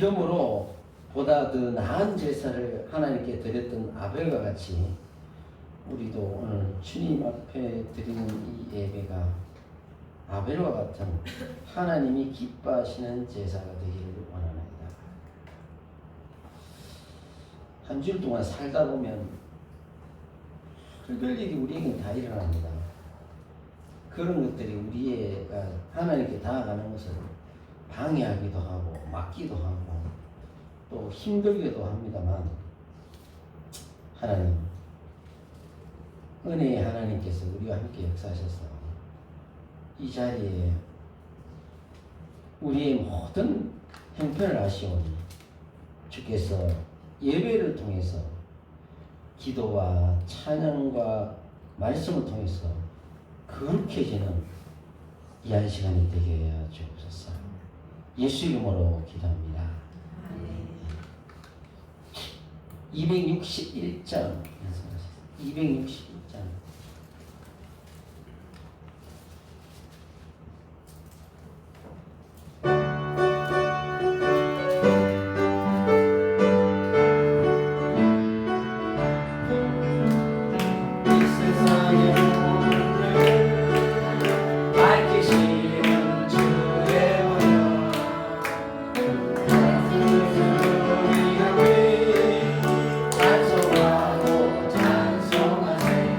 믿음으로 보다 더 나은 제사를 하나님께 드렸던 아벨과 같이 우리도 오늘 주님 앞에 드리는 이 예배가 아벨과 같은 하나님이 기뻐하시는 제사가 되기를 원합니다. 한 주일 동안 살다 보면 별별 일이 우리에게 다 일어납니다. 그런 것들이 우리가 하나님께 다가가는 것을 방해하기도 하고 막기도 하고 또 힘들기도 합니다만, 하나님, 은혜의 하나님께서 우리와 함께 역사하셔서 이 자리에 우리의 모든 형편을 아시오니 주께서 예배를 통해서 기도와 찬양과 말씀을 통해서 거룩해지는 이 한 시간이 되게 하여 주옵소서. 예수 이름으로 기도합니다. 261장 261장 찬송하세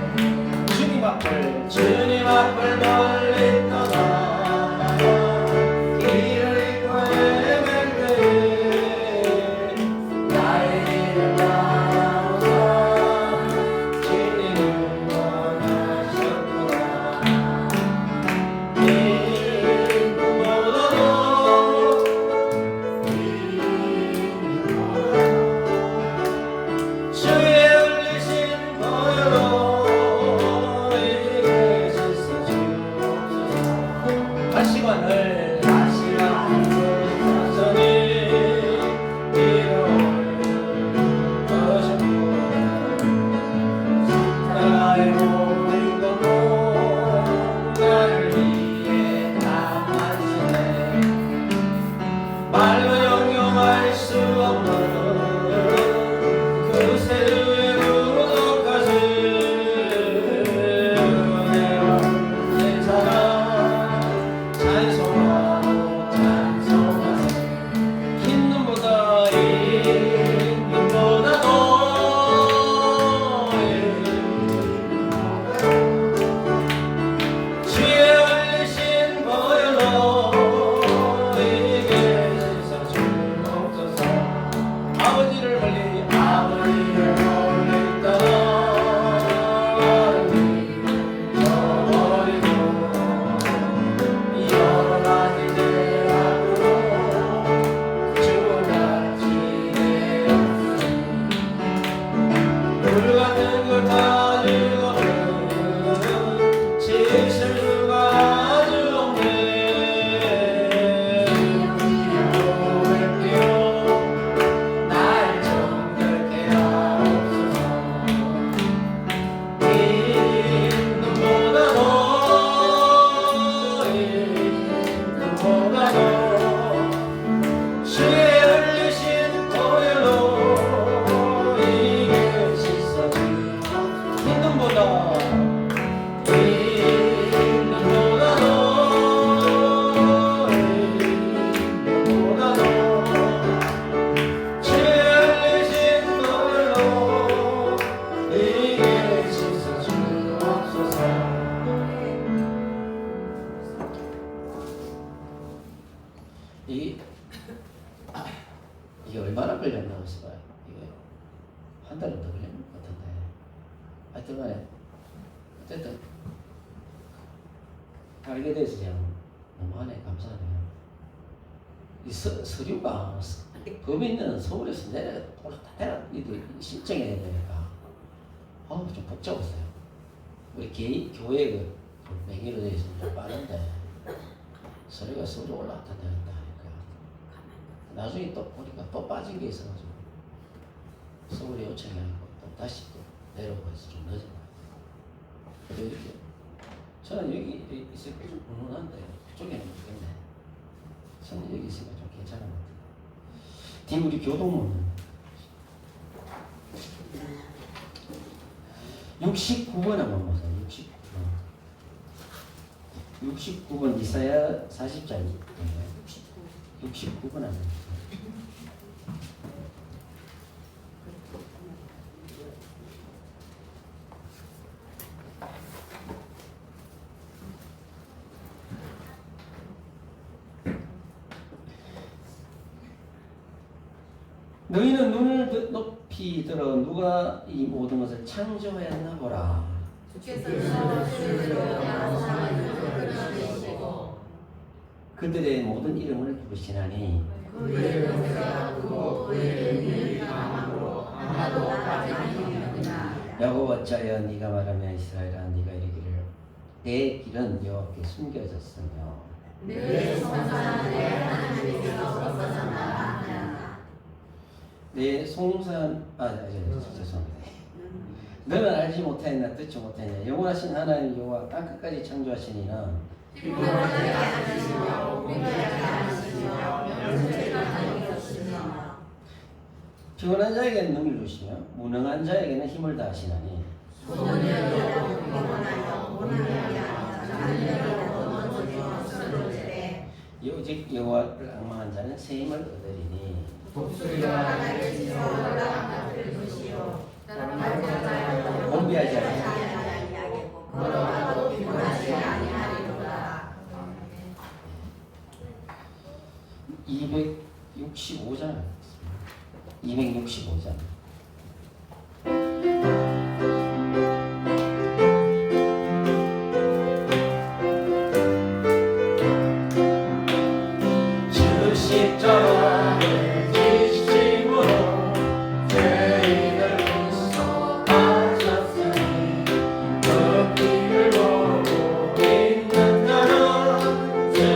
가시관을 사성이 이루어올 것이고 나의 모든 것도 나를 위해 담아주네. 말로 형용할 수 없는 그 세류의 구속까지 내 없는 사랑 찬송하고 찬송하세. 흰 눈보다 이 눈보다도 주의 흘리신 보혈로 이게서 주옵소서. 아버지를 멀리 저버리고 여러 가지 죄악으로 주가 지내었으니 물 같은 걸 가지고는 씻을 수가 없네. 고백되어 날 정결케 하옵소서. 이 눈보다도 주의 흘리신 보혈로 이게 씻어주옵소서. 흰 눈보다 이게 얼마나 걸렸나 싶어요. 이게 한 달 정도 걸린 것 같은데 하여튼간에 어쨌든 알게 돼서 그냥 너무하네. 감사하네요. 이 서류가 법에 있는 서울에서 내려가 이들 신청해야 되니까 좀 복잡했어요. 우리 교회 그 명의로 되어 있으면 좀 빠른데 서류가 서울에 올라갔다 내렸다 하니까 나중에 또 보니까 또 빠진 게 있어가지고 서울에 요청이 아니고 또 다시 또 내려오고 해서 좀 늦은 것 같아요. 이렇게 저는 여기 있으니까 좀 불안한데 그쪽에는 모르겠네. 저는 여기 있으니까 좀 괜찮은 것 같아요. 뒤 우리 교동문 69번 한번 보세요. 69번 이사야 40장 69번 한번 보세요. 너희는 눈을 높이 들어 누가 이 모든 것을 창조하였나 보라. 그들의 모든 이름을 부르시나니 야곱아 자여 네가 말하면 이스라엘아 네가 이르기를 내 길은 여호와께 숨겨졌으며 내 송사는 내 하나님께서 벗어나라. 내 송사는 죄송합니다. 너는 알지 못하였나 듣지 못하였냐 영원하신 하나님 여호와 땅끝까지 창조하시니는 피곤하지 않으시며 공격하지 않으시며 명철이 없으시며 피곤한 자에게는 능을 주시며 무능한 자에게는 힘을 다하시나니 소년이여 피곤하여 무능하게 하며 장년이여 넘어지며 쓰러지되 오직 여호와를 앙망한 자는 새 힘을 얻으리니 독수리가 하나님의 지성을 올라가게 주시오 공비하지 아니하고 걸어가도 피곤하지 아니하리로다. 265장 265장 주 십자가 주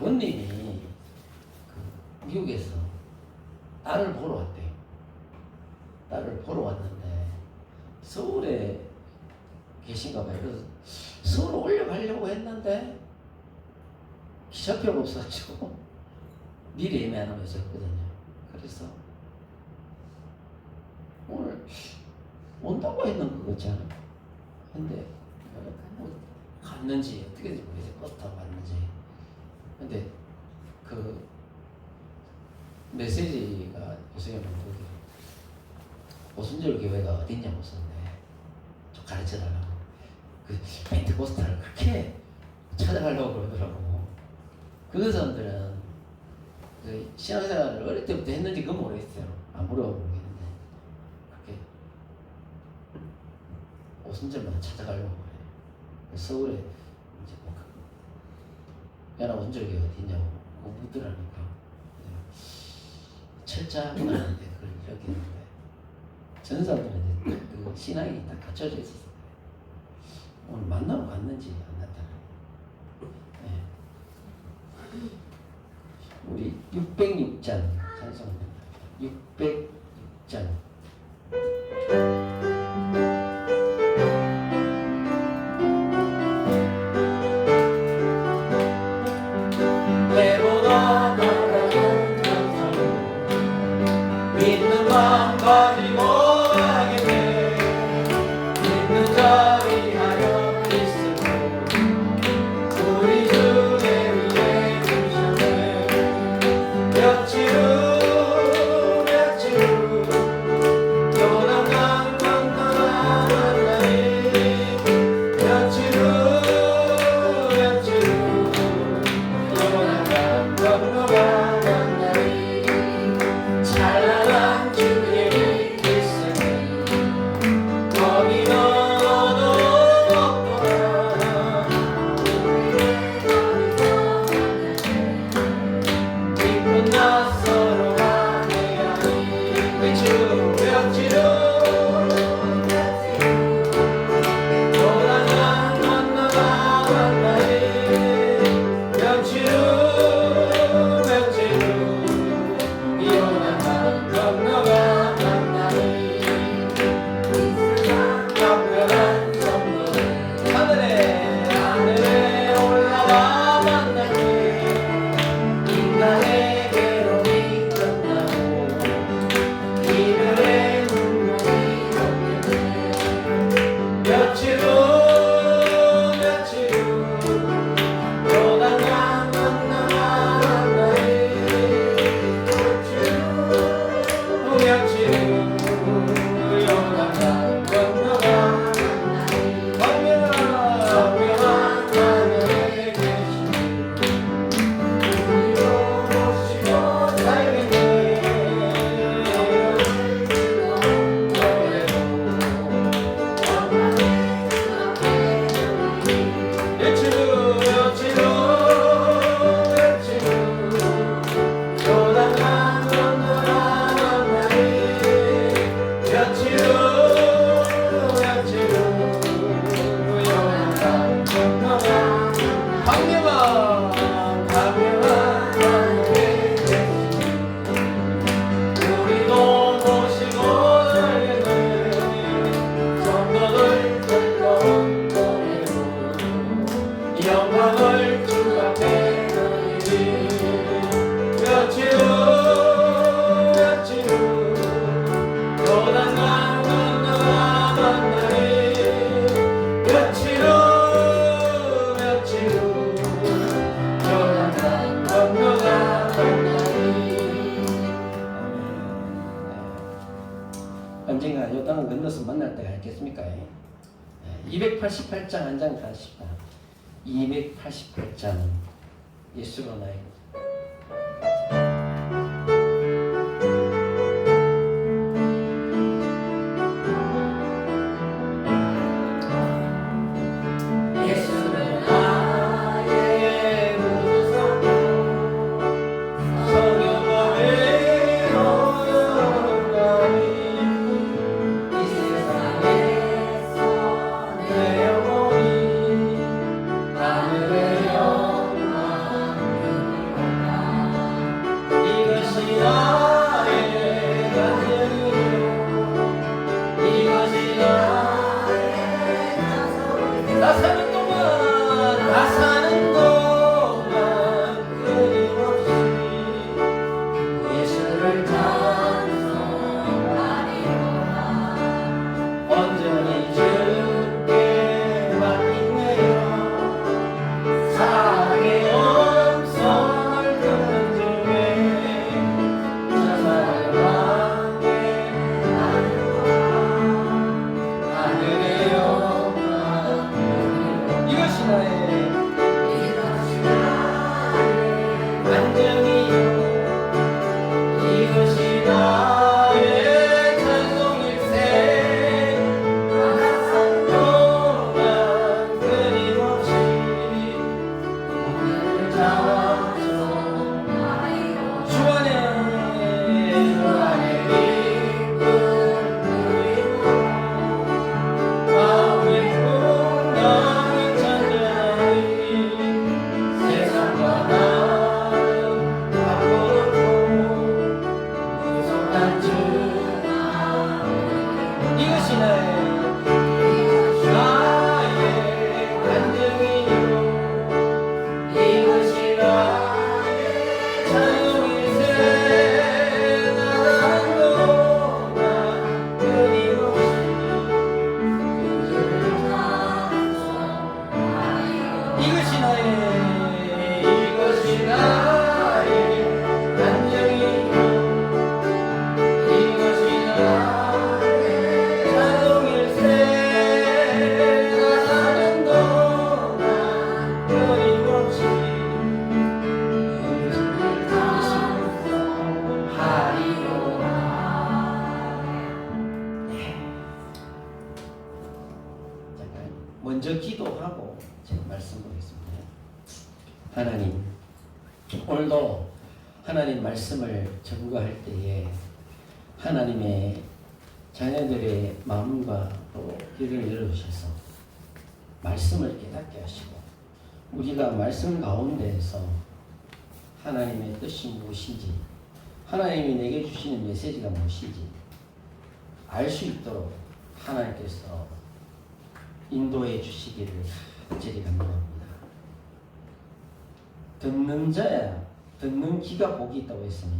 아버님이 미국에서 딸을 보러 왔대요. 딸을 보러 왔는데 서울에 계신가 봐요. 그래서 서울 올려가려고 했는데 기차표가 없어가지고 미리 예매 안 하고 있었거든요. 그래서 오늘 온다고 했는 거 같지 않아? 근데 뭐 갔는지 어떻게 모르겠어요. 버스 타고 갔는지. 근데 그 메시지가 요새 거기 오순절 교회가 어딨냐고 썼네. 좀 가르쳐달라고. 그 펜트코스탈을 그렇게 찾아가려고 그러더라고. 그 사람들은 그 신앙생활을 어릴 때부터 했는지 그건 모르겠어요. 안 물어보겠는데 그렇게 오순절만 찾아가려고 그래. 서울에 이제 뭐 연합 오순절교회 어딨냐고 묻더라니까. 철저하구나 하는데 그걸 여기는데 전사들은 이제 그 신앙이 다 갖춰져 있었어요. 오늘 만나러 갔는지 안 갔다는. 네. 우리 606장 찬송합니다. 606장. 언젠가 요단을 건너서 만날 때가 있겠습니까? 288장 한 장 가십시다. 288장 예수로 나의 하나님, 오늘도 하나님 말씀을 전거할 때에 하나님의 자녀들의 마음과 또 귀를 열어주셔서 말씀을 깨닫게 하시고 우리가 말씀 가운데에서 하나님의 뜻이 무엇인지 하나님이 내게 주시는 메시지가 무엇인지 알 수 있도록 하나님께서 인도해 주시기를 간절히 간구합니다. 듣는 자야 듣는 귀가 복이 있다고 했으니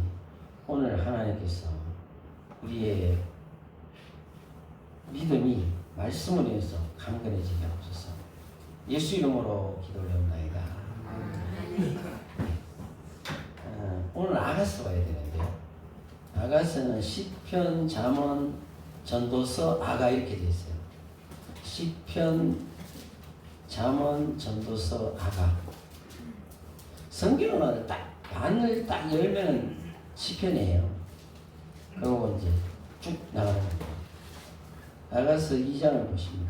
오늘 하나님께서 우리의 믿음이 말씀을 위해서 강건해지게 하옵소서. 예수 이름으로 기도를 합나이다. 오늘 아가서 가야 되는데요. 아가서는 시편, 잠언, 전도서, 아가 이렇게 되어 있어요. 시편, 잠언, 전도서, 아가. 성경은 반을 딱 열면 시편이에요. 그리고 이제 쭉 나가는 거예요. 아가서 2장을 보시면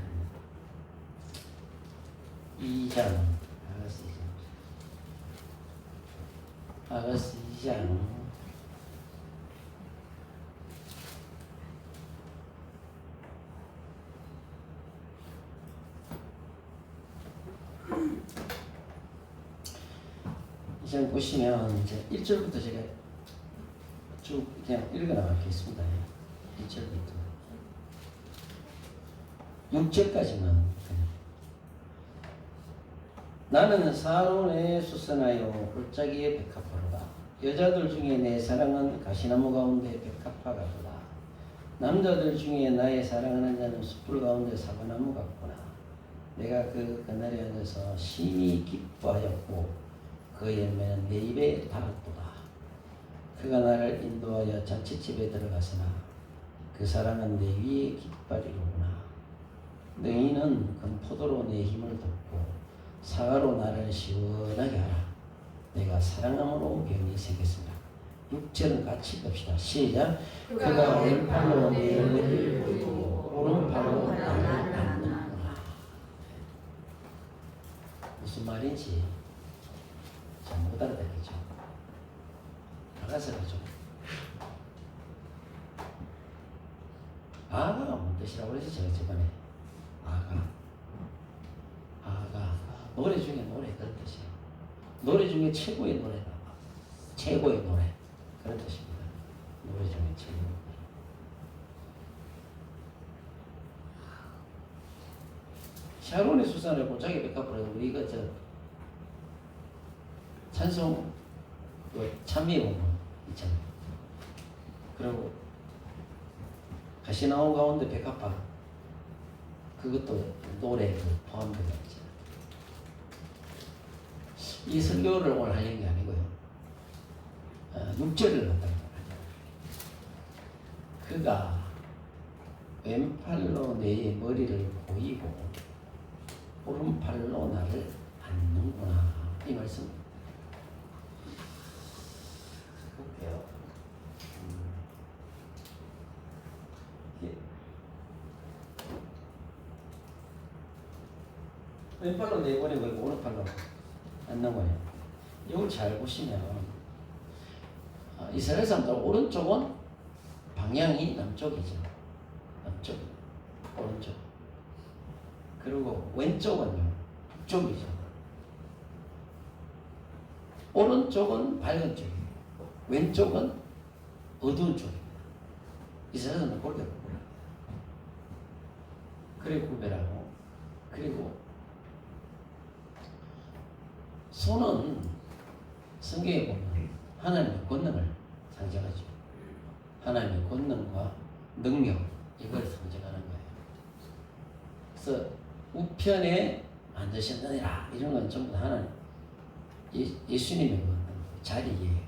됩니다. 2장, 아가서 2장. 이장 보시면 이제 1절부터 제가 쭉 그냥 읽어 나가겠습니다. 1절부터 6절까지만. 나는 사론에 수선하여 골짜기에 백합화로다. 여자들 중에 내 사랑은 가시나무 가운데 백합화 같도다. 남자들 중에 나의 사랑하는 자는 숯불 가운데 사과나무 같구나. 내가 그날에 앉아서 심히 기뻐하였고 그 열매는 내 입에 달았도다. 그가 나를 인도하여 잔치집에 들어가서나 그 사랑은 내 위에 깃발이로구나. 너희는 금포도로 내 힘을 돋고 사과로 나를 시원하게 하라. 내가 사랑함으로 병이 생겼습니다. 6절은 같이 봅시다. 시작. 그가 왼팔로 내 머리를 보이고 오른팔로 나를 안는구나. 무슨 말인지 잘 못 알아듣겠죠. 아가서가 좀 아가가 뭔 뜻이라고 그래서 제가 저번에 아가 노래 중에 노래 그런 뜻이에요. 노래 중에 최고의 노래다. 최고의 노래 그런 뜻입니다. 노래 중에 최고의 노래. 샤론의 수산을 골짜기 백합으로 우리 찬송 참미의 공원 있잖아요. 그리고 가시나무 가운데 백합화 그것도 노래 포함되어 있잖아요. 이 설교를 오늘 하려는 게 아니고요. 6절을 갖다가 하잖아요. 그가 왼팔로 내 머리를 보이고 오른팔로 나를 안는구나. 이 말씀 볼게요. 왼팔로 내 머리 보이고 오른팔로 안는 거예요. 이걸 잘 보시면 이스라엘 사람들 오른쪽은 방향이 남쪽이죠. 남쪽, 오른쪽. 그리고 왼쪽은요 북쪽이죠. 오른쪽은 밝은 쪽이고 왼쪽은 어두운 쪽입니다. 이스라엘 사람들 그렇게 구분합니다. 그래 구별하고 그리고 손은 성경에 보면 하나님의 권능을 상징하죠. 하나님의 권능과 능력 이걸 상징하는 거예요. 그래서 우편에 앉으신다니라 이런 건 전부 다 하나님 예수님의 자리에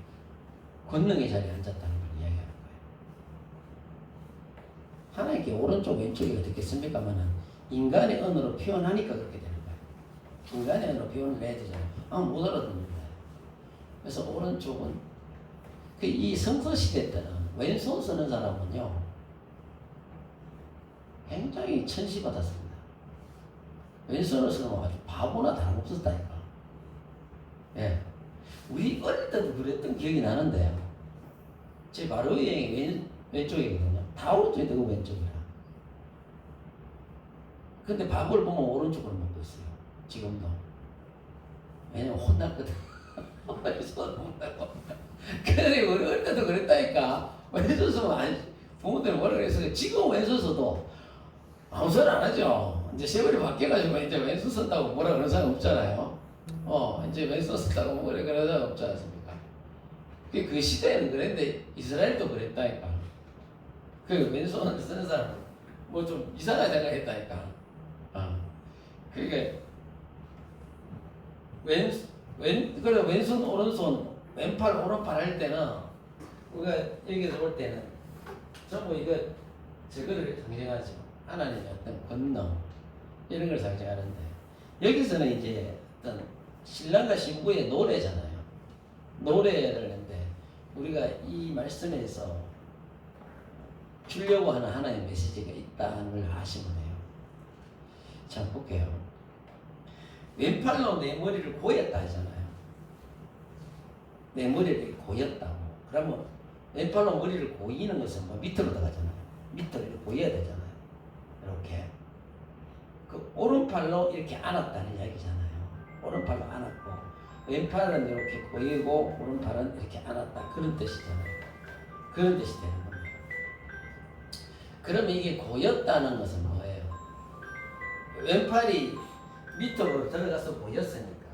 권능의 자리에 앉았다는 걸 이야기하는 거예요. 하나님께 오른쪽 왼쪽이 어떻겠습니까마는 인간의 언어로 표현하니까 그렇게 되는 거예요. 인간의 언어로 표현을 해야 되잖아요. 못 알아듣는 거예요. 그래서 오른쪽은 이 성서 시대 때는 왼손 쓰는 사람은요 굉장히 천시받았습니다. 왼손을 쓰는 건 아주 바보나 다름없었다니까. 예. 우리 어릴 때도 그랬던 기억이 나는데 제 바로 위에 왼쪽이거든요. 다 오른쪽에 되고 왼쪽이라. 근데 밥을 보면 오른쪽으로 먹고 있어요. 지금도. 왜냐면 혼났거든. 왼손 먹는다고. 근데 우리 어릴 때도 그랬다니까. 왼손 쓰면 부모들이 뭐라 그랬어요. 지금 왼손 써도 아무 소리 안 하죠. 이제 세월이 바뀌어가지고 이제 왼손 쓴다고 뭐라 그러는 사람 없잖아요. 이제 왼손 쓴다고 뭐라 그러는 사람 없지 않습니까? 그 시대에는 그랬는데 이스라엘도 그랬다니까. 그 왼손을 쓰는 사람은 뭐 좀 이상하게 생각했다니까. 그러니까 그래 왼손 오른손 왼팔 오른팔 할 때는 우리가 여기서 올 때는 전부 이거 저거를 상징하죠. 하나님의 어떤 권능 이런 걸 상징하는데 여기서는 이제 어떤 신랑과 신부의 노래잖아요. 노래를 하는데 우리가 이 말씀에서 주려고 하는 하나의 메시지가 있다는 걸 아시면 돼요. 자 볼게요. 왼팔로 내 머리를 고였다 하잖아요. 내 머리를 고였다고. 그러면 왼팔로 머리를 고이는 것은 뭐 밑으로 들어가잖아요. 밑으로 이렇게 고여야 되잖아요. 이렇게. 그 오른팔로 이렇게 안았다는 이야기잖아요. 오른팔로 안았고 왼팔은 이렇게 고이고 오른팔은 이렇게 안았다. 그런 뜻이잖아요. 그런 뜻이 되는 겁니다. 그러면 이게 고였다는 것은 뭐예요? 왼팔이 밑으로 들어가서 보였으니까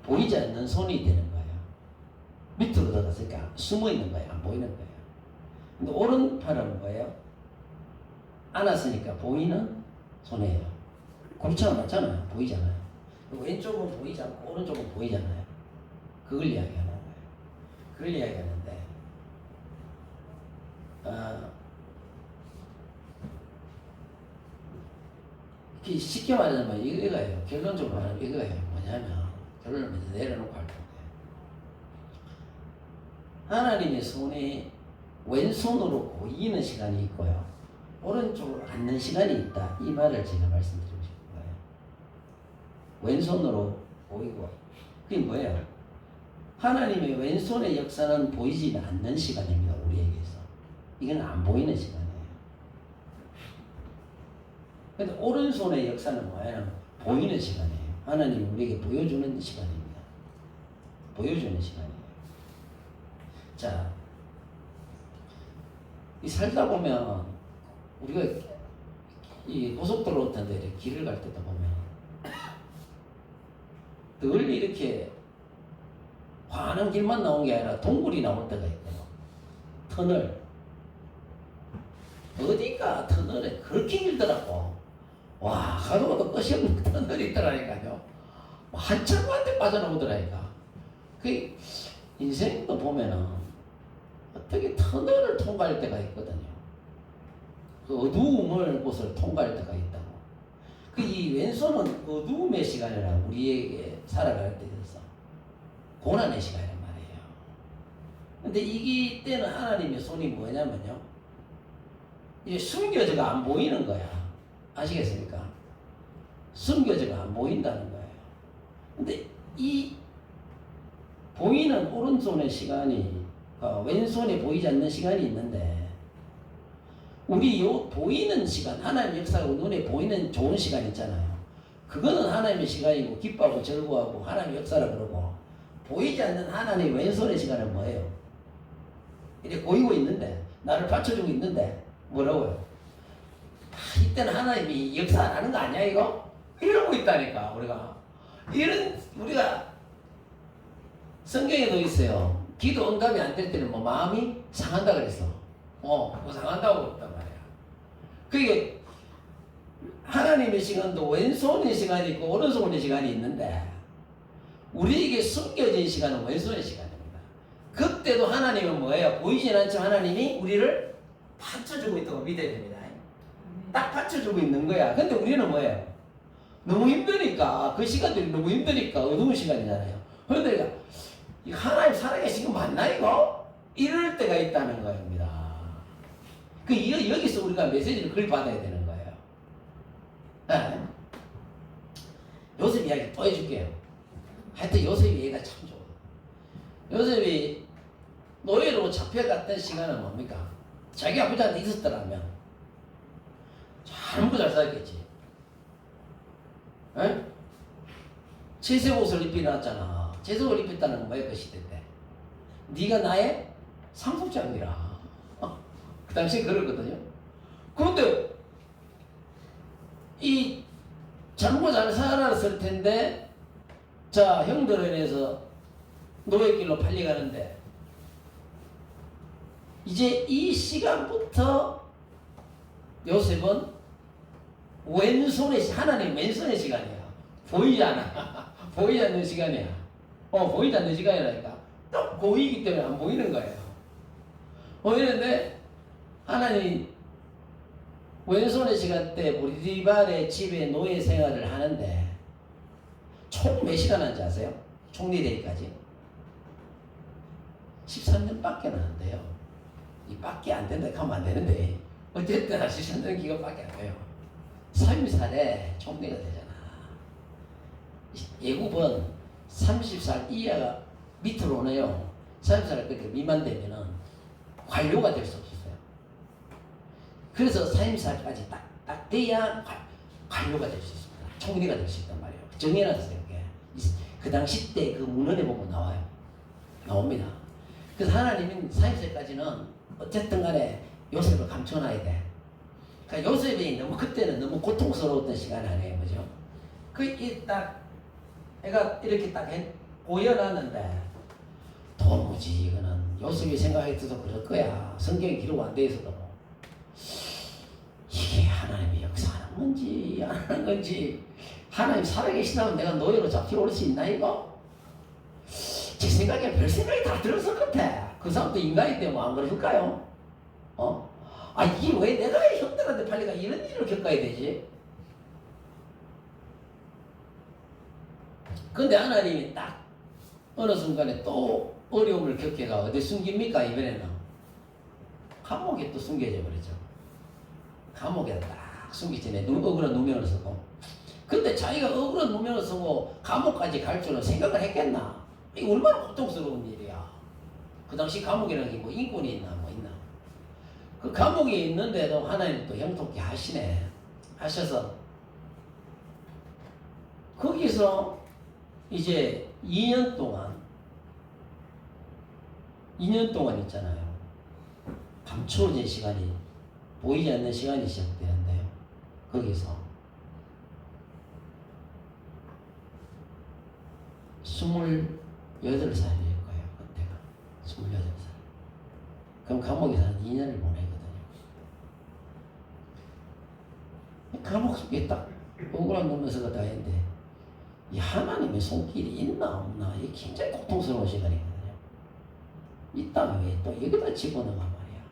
보이지 않는 손이 되는 거예요. 밑으로 들어갔으니까 숨어 있는 거예요. 안 보이는 거예요. 근데 오른팔은 뭐예요? 안았으니까 보이는 손이에요. 그렇잖아, 맞잖아요. 보이잖아요. 왼쪽은 보이지 않고 오른쪽은 보이잖아요. 그걸 이야기하는 거예요. 그걸 이야기하는데 쉽게 말하자면 이거예요. 결론적으로 말하면 이거예요. 뭐냐면 결론을 먼저 내려놓고 할 건데 하나님의 손이 왼손으로 보이는 시간이 있고요. 오른쪽으로 앉는 시간이 있다. 이 말을 제가 말씀드리고 싶은 거예요. 왼손으로 보이고 그게 뭐예요? 하나님의 왼손의 역사는 보이지 않는 시간입니다. 우리에게서. 이건 안 보이는 시간이에요. 근데 오른손의 역사는 뭐예요? 보이는 시간이에요. 하나님이 우리에게 보여주는 시간입니다. 보여주는 시간이에요. 자, 이 살다 보면 우리가 이 고속도로 같은 데 길을 갈 때도 보면 늘 이렇게 환한 길만 나온 게 아니라 동굴이 나올 때가 있고요. 터널. 어디가 터널에 그렇게 길더라고. 와, 가도 끝이 없는 터널이 있더라니까요. 한참 만데 빠져나오더라니까. 그 인생도 보면은 어떻게 터널을 통과할 때가 있거든요. 그 어두움을 곳을 통과할 때가 있다고. 그 이 왼손은 어두움의 시간이라 우리에게 살아갈 때 있어서 고난의 시간이란 말이에요. 근데 이때는 하나님의 손이 뭐냐면요. 이게 숨겨져가 안 보이는 거야. 아시겠습니까? 숨겨져가 안 보인다는 거예요. 근데 이 보이는 오른손의 시간이 왼손에 보이지 않는 시간이 있는데 우리 요 보이는 시간, 하나님의 역사가 눈에 보이는 좋은 시간 있잖아요. 그거는 하나님의 시간이고 기뻐하고 즐거워하고 하나님의 역사라 그러고 보이지 않는 하나님의 왼손의 시간은 뭐예요? 이렇게 보이고 있는데 나를 받쳐주고 있는데 뭐라고요? 이때는 하나님이 역사 안 하는 거 아니야 이거? 이러고 있다니까 우리가. 우리가 성경에도 있어요. 기도 응답이 안 될 때는 뭐 마음이 상한다 그랬어. 뭐 상한다고 그랬단 말이야. 그게 하나님의 시간도 왼손의 시간이 있고 오른손의 시간이 있는데 우리에게 숨겨진 시간은 왼손의 시간입니다. 그때도 하나님은 뭐예요? 보이진 않지만 하나님이 우리를 받쳐주고 있다고 믿어야 됩니다. 딱 받쳐주고 있는 거야. 근데 우리는 뭐예요? 너무 힘드니까 그 시간들이 너무 힘드니까 어두운 시간이잖아요. 그런데 하나님 살아계신 거 맞나 이거? 이럴 때가 있다는 겁니다. 여기서 우리가 메시지를 그걸 받아야 되는 거예요. 요셉 이야기 또 해줄게요. 하여튼 요셉 얘기가 참 좋아. 요셉이 노예로 잡혀갔던 시간은 뭡니까? 자기 아버지한테 있었더라면 잘 먹고 잘 살겠지. 에? 채색 옷을 입혀놨잖아. 채색 옷을 입혔다는 건 뭐야? 그 시대 때 네가 나의 상속자이라. 그 당시에 그러거든요. 그런데 이 잘못 잘 살았을 텐데, 자, 형들에 의해서 노예길로 팔려가는데, 이제 이 시간부터 요셉은 왼손의, 하나님 왼손의 시간이야. 보이지 않아. 보이지 않는 시간이야. 보이지 않는 시간이라니까. 또 보이기 때문에 안 보이는 거예요. 보이는데, 하나님 왼손의 시간 때 보디발의 집에 노예 생활을 하는데, 총 몇 시간 하는지 아세요? 총리되기까지 13년밖에 안 돼요. 이 밖에 안 된다 하면 안 되는데 어쨌든 13년 기간밖에 안 돼요. 3살에 총리가 되잖아. 예국은 30살 이하가 밑으로 오네요. 30살 그렇게 미만 되면은 관료가 될 수 없었어요. 그래서 30살까지 딱 돼야 관료가 될 수 있습니다. 총리가 될 수 있단 말이에요. 정해놨어요. 그 당시 때 그 문헌에 보면 나와요. 나옵니다. 그래서 하나님은 40세까지는 어쨌든 간에 요셉을 감춰놔야 돼. 그러니까 요셉이 너무 그때는 너무 고통스러웠던 시간 아니에요. 그죠? 애가 이렇게 딱 보여놨는데 도무지 이거는 요셉이 생각해도 그럴 거야. 성경에 기록 안 돼 있어도 이게 하나님의 역사하는 건지 안 하는 건지, 하나님 살아계시다면 내가 노예로 잡혀올 수 있나 이거? 제 생각에 별 생각이 다 들었을 것 같아. 그 사람도 인간이 때문에 안 그러실까요? 이게 왜 내가 형들한테 팔리가 이런 일을 겪어야 되지? 근데 하나님이 딱 어느 순간에 또 어려움을 겪게가 어디 숨깁니까? 이번에는 감옥에 또 숨겨져 버리죠. 감옥에 딱 숨기기 전에 억울한 누명을 쓰고, 근데 자기가 억울한 누명을 쓰고 감옥까지 갈 줄은 생각을 했겠나? 이게 얼마나 고통스러운 일이야. 그 당시 감옥이라는 게 뭐 인권이 있나 뭐 있나. 그 감옥에 있는데도 하나님 또 영통케 하시네. 하셔서 거기서 이제 2년 동안 있잖아요. 감추어진 시간이, 보이지 않는 시간이 시작되는데요. 거기서 28살일 거예요. 그때가 28살. 그럼 감옥에서 한 2년을 보내거든요. 감옥 속에 딱 억울한 놈에서가 다 했는데, 이 하나님의 손길이 있나 없나, 이게 굉장히 고통스러운 시간이거든요. 있다면 왜 또 여기다 집어넣어 말이야.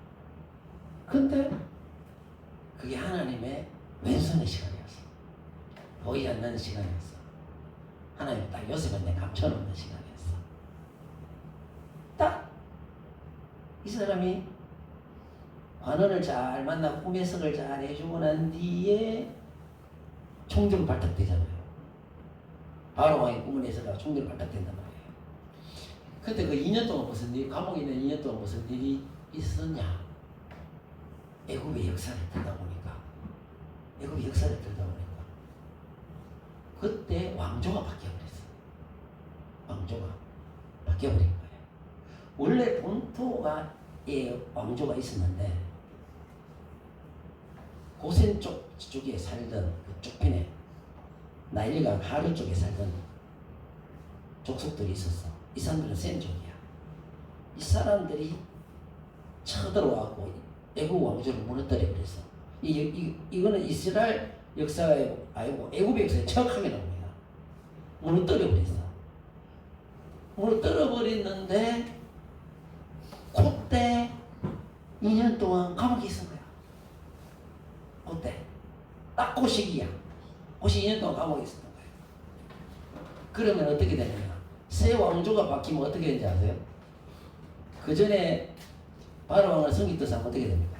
근데 그게 하나님의 왼손의 시간이었어. 보이지 않는 시간이었어. 하나님 딱 요셉한테 감춰놓는 시간이었어. 딱 이 사람이 관원을 잘 만나고 꿈의 해석을 잘 해주고 난 뒤에 총적을 발탁되잖아요. 바로 왕의 꿈을 해석하고 총적을 발탁된단 말이에요. 그때 그 2년 동안 무슨 일, 감옥에 있는 2년 동안 무슨 일이 있었냐? 애굽의 역사를 들다 보니까, 그때 왕조가 바뀌어버렸어. 왕조가 바뀌어버린 거예요. 원래 본토에 왕조가 있었는데, 고센 쪽에 살던 그 쪽편에 나일강 하류 쪽에 살던 족속들이 있었어. 이 사람들은 센 족이야. 이 사람들이 쳐들어와고 애국 왕조를 무너뜨려 버렸어. 이거는 이스라엘 역사가 아니고 애국의 역사에 정확하게 나옵니다. 무너뜨려 버렸어. 무너뜨려 버렸는데 그때 2년 동안 감옥에 있은 거야. 그때 딱 그 시기야. 그 2년 동안 감옥에 있었던 거야. 그러면 어떻게 되느냐? 새 왕조가 바뀌면 어떻게 되는지 아세요? 그 전에 바로 왕을 섬기던 사람 어떻게 됩니까?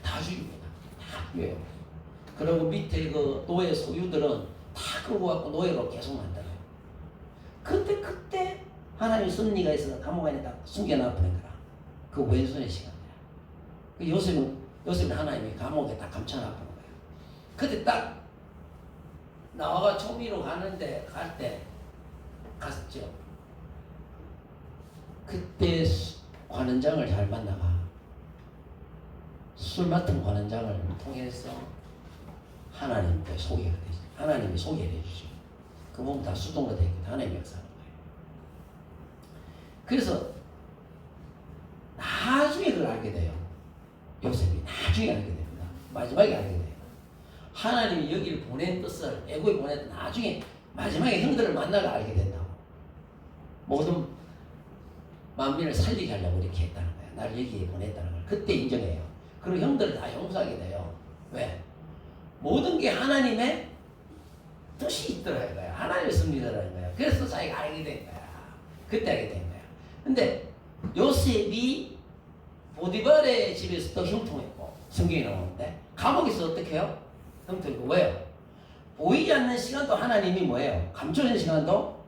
다 죽입니다. 다 죽여요. 그리고 밑에 그 노예 소유들은 다 끌고 갖고 노예로 계속 만들어요. 그때 하나님이 섭리가 있어서 감옥 안에 딱 숨겨놔 버린 거라. 그 왼손의 시간이야. 그 요셉은 하나님이 감옥에 딱 감춰놔 버린 거야. 그때 딱 나와가 초미로 갈 때 갔죠. 그때 관원장을 잘 만나가 술 맡은 관원장을 통해서 하나님께 소개가 되지. 하나님이 소개를 해주죠. 그 부분 다 수동으로 되니까 하나님이 역사하는 거예요. 그래서 나중에 그걸 알게 돼요. 요셉이 나중에 알게 됩니다. 마지막에 알게 돼요. 하나님이 여기를 보낸 뜻을 애고에 보냈던 나중에 마지막에 형들을 만나가 알게 된다고. 모든 만민을 살리게 하려고 이렇게 했다는 거야. 나를 여기에 보냈다는 걸 그때 인정해요. 그리고 형들을 다 용서하게 돼요. 왜? 모든 게 하나님의 뜻이 있더라는 거야. 하나님의 섭리더라는 거야. 그래서 자기가 알게 된 거야. 그때 알게 된 거야. 근데 요셉이 보디발의 집에서 또 형통했고 성경에 나오는데 감옥에서 어떻게 해요? 형통했고 왜요? 보이지 않는 시간도 하나님이 뭐예요? 감춰진 시간도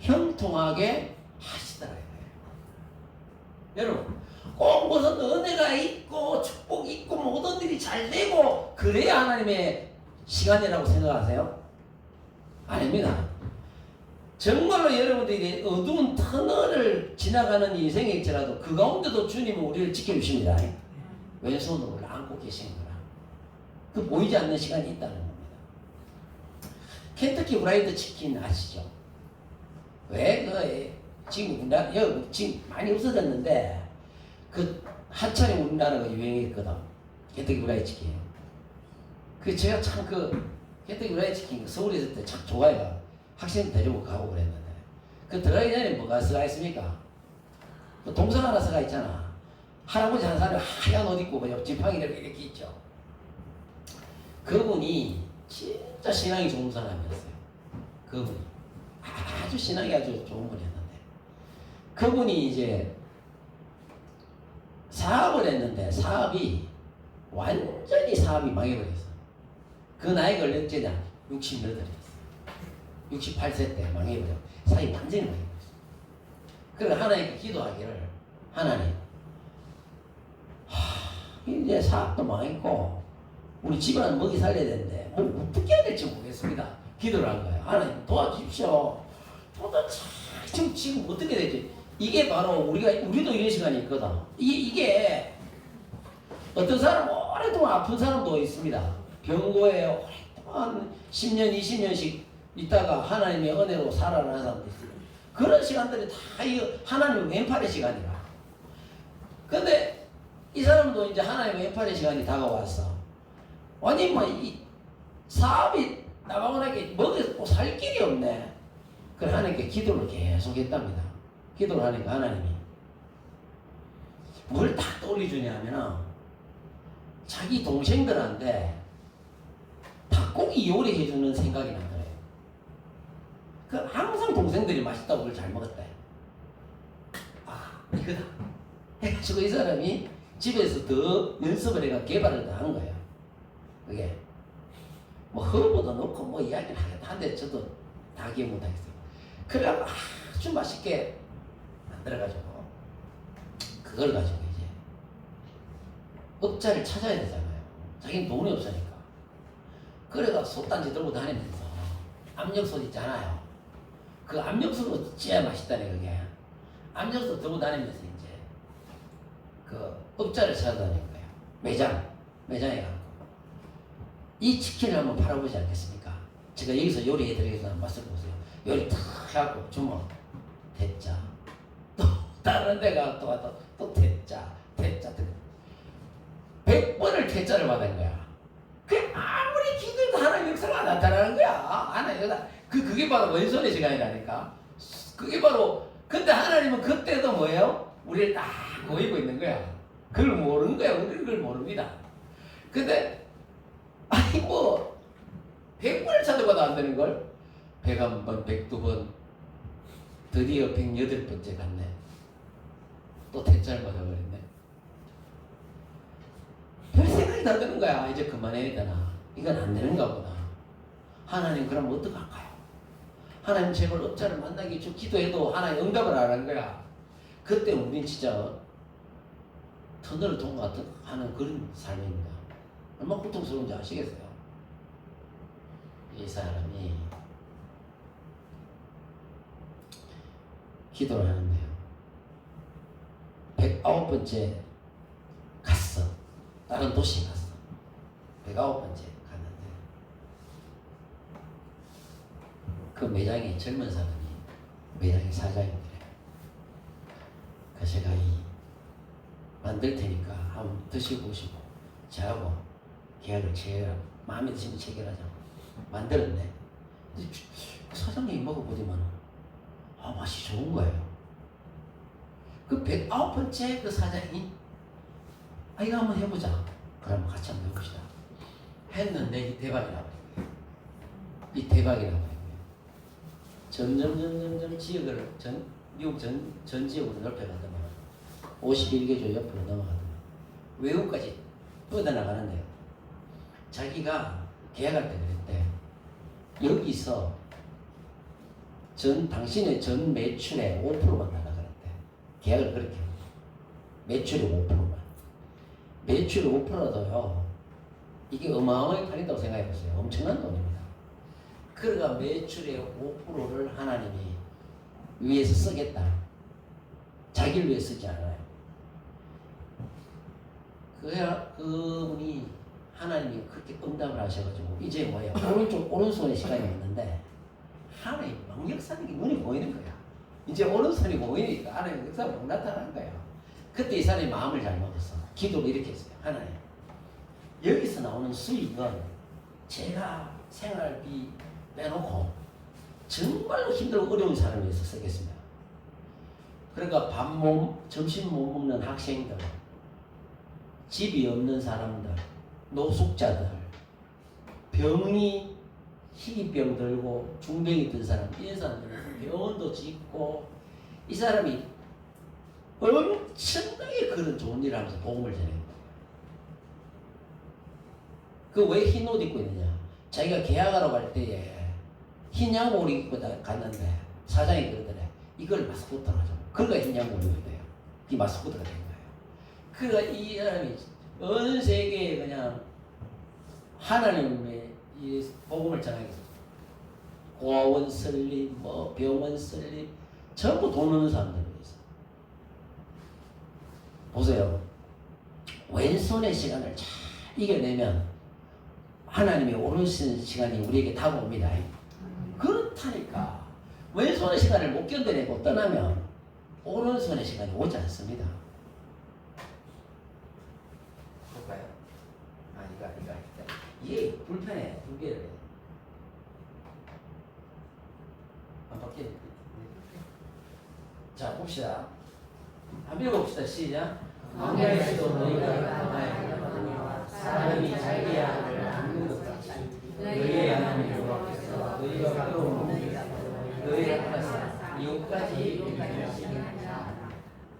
형통하게 하시더라는 거예요. 여러분 꼭 무슨 은혜가 있고 축복이 있고 모든 일이 잘 되고 그래야 하나님의 시간이라고 생각하세요? 아닙니다. 정말로 여러분들이 어두운 터널을 지나가는 인생일지라도 그 가운데도 주님은 우리를 지켜주십니다. 왼손으로 안고 계시는 거라. 그 보이지 않는 시간이 있다는 겁니다. 켄터키 프라이드 치킨 아시죠? 왜 지금 많이 없어졌는데 그 한창에 우리나라가 유행했거든. 켄터키 프라이드 치킨. 그 제가 참 켄터키 프라이드 치킨 서울에 있을 때 참 좋아해요. 학생 데리고 가고 그랬는데 그 들어가기 전에 뭐가 서가 있습니까? 그 동상 하나 서가 있잖아. 할아버지 한 사람이 하얀 옷 입고 옆 지팡이 이렇게 있죠. 그분이 진짜 신앙이 좋은 사람이었어요. 그분이 아주 신앙이 아주 좋은 분이었는데 그분이 이제 사업을 했는데 완전히 사업이 망해버렸어. 그 나이가 얼마나 68이었어. 68세 때 망해버려. 사업이 완전히 망해버렸어. 그래서 하나님께 기도하기를 하나님 이제 사업도 망했고 우리 집안은 먹이 살려야 되는데 뭐 어떻게 해야 될지 모르겠습니다. 기도를 한 거예요. 하나님 도와주십시오. 도대체 지금 어떻게 되지? 이게 바로 우리도 이런 시간이 있거든. 이게 어떤 사람 오랫동안 아픈 사람도 있습니다. 병고에 오랫동안 10년 20년씩 있다가 하나님의 은혜로 살아나는 사람도 있어요. 그런 시간들이 다 하나님의 왼팔의 시간이라. 근데 이 사람도 이제 하나님의 왼팔의 시간이 다가왔어. 아니 이 사업이 나가고나게 먹고 살 길이 없네. 그래 하나님께 기도를 계속 했답니다. 기도를 하니까 하나님이 뭘 딱 떠올려주냐면은 자기 동생들한테 닭고기 요리해주는 생각이 나더래요. 그 항상 동생들이 맛있다고 그걸 잘 먹었대. 이거다 해가지고 이 사람이 집에서 더 연습을 해가 개발을 더 한 거예요. 그게 뭐 허브도 넣고 뭐 이야기를 하겠다 한데 저도 다 기억 못하겠어요. 그래갖고 아주 맛있게 만들어가지고 그걸 가지고 이제 업자를 찾아야 되잖아요. 자기는 돈이 없으니까. 그래가 솥단지 들고 다니면서 압력솥 있잖아요. 그 압력솥으로 찌야 맛있다네 그게. 압력솥 들고 다니면서 이제 그 업자를 찾아다니는 거예요. 매장에 가고 이 치킨을 한번 팔아보지 않겠습니까? 제가 여기서 요리해드리겠습니다. 한번 맛을 보세요. 요리 탁 해갖고 주먹 대짜 또 다른 데 가서 또 대짜 100번을 대짜를 받은 거야. 그 아무리 기도해도 하나님 역사가 안 나타나는 거야. 하나님 그게 바로 왼손의 시간이라니까. 그게 바로 근데 하나님은 그때도 뭐예요? 우리를 딱 보이고 있는 거야. 그걸 모르는 거야. 우리는 그걸 모릅니다. 근데 아니 뭐 100번을 찾아봐도 안 되는 걸 101번, 102번 드디어 108번째 갔네. 또 대짜를 받아버렸네. 별 생각이 다 드는 거야. 이제 그만해야 되나. 이건 안 되는가 보다. 하나님 그럼 어떡할까요? 하나님 제발 업자를 만나게 해줘. 기도해도 하나님 응답을 안 하는 거야. 그때 우린 진짜 터널을 통과하는 그런 삶입니다. 얼마나 고통스러운지 아시겠어요? 이 사람이 기도를 하는데요. 109번째 갔어. 다른 도시에 갔어. 109번째 갔는데 그 매장에 젊은 사람이 매장의 사장인데 그 제가 만들 테니까 한번 드시고 보시고 저하고 계약을 마음에 드시면 체결하자고 만들었네. 근데 사장님이 먹어보더만 맛이 좋은 거예요. 그 109번째 그 사장이 이거 한번 해보자. 그러면 같이 한번 해봅시다. 했는데 이 대박이라고 이 대박이라고 해요. 점점 지역을 미국 전 지역으로 넓혀가더만 51개조 옆으로 넘어가더만 외국까지 뻗어나가는데요. 자기가 계약할 때 그랬대. 여기서 당신의 전 매출의 5%만 달라 그랬대. 계약을 그렇게 하고 매출의 5%만. 매출의 5%라도요. 이게 어마어마하게 팔린다고 생각해보세요. 엄청난 돈입니다. 그러니까 매출의 5%를 하나님이 위해서 쓰겠다. 자기를 위해 쓰지 않아요. 그분이 하나님이 그렇게 응답을 하셔가지고 이제 뭐예요? 오른손에 시간이 왔는데 하나님 역사하는 게 눈이 보이는 거야. 이제 오른손이 보이니까 하나님 역사가 막 나타나는 거야. 그때 이 사람이 마음을 잘 먹었어. 기도를 이렇게 했어요. 하나님, 여기서 나오는 수익은 제가 생활비 빼놓고 정말로 힘들고 어려운 사람을 위해서 쓰겠습니다. 그러니까 점심 못 먹는 학생들, 집이 없는 사람들, 노숙자들, 병이 희귀병 들고 중병이 든 사람, 이런 사람들 병원도 짓고 이 사람이 엄청나게 그런 좋은 일을 하면서 복음을 전해요. 그 왜 흰 옷 입고 있느냐? 자기가 계약하러 갈 때에 흰 양복을 입고 갔는데 사장이 그러더래. 이걸 마스코트로 하자고. 그러니까 흰 양복을 입어야 돼요. 그게 마스코트가 된 거예요. 그러니까 이 사람이 전 세계에 그냥 하나님의 이 복음을 전하기 위해서 고아원 설립, 병원 설립 전부 돈 없는 사람들을 위해서. 보세요. 왼손의 시간을 잘 이겨내면 하나님의 오른손 시간이 우리에게 다가옵니다. 그렇다니까. 왼손의 시간을 못 견뎌내고 떠나면 오른손의 시간이 오지 않습니다. 볼까요? 이거. 이게 불편해. 두 개를 해. 안 바뀌네. 자, 봅시다. 한번 읽어봅시다. 시작. 광야에서도 너희가 강하여 사람이 자기 아들을 낳는 것 같이 너희의 하나님 여호와께서 너희가 부러운 너희를 하나사 이웃까지 이르시니라.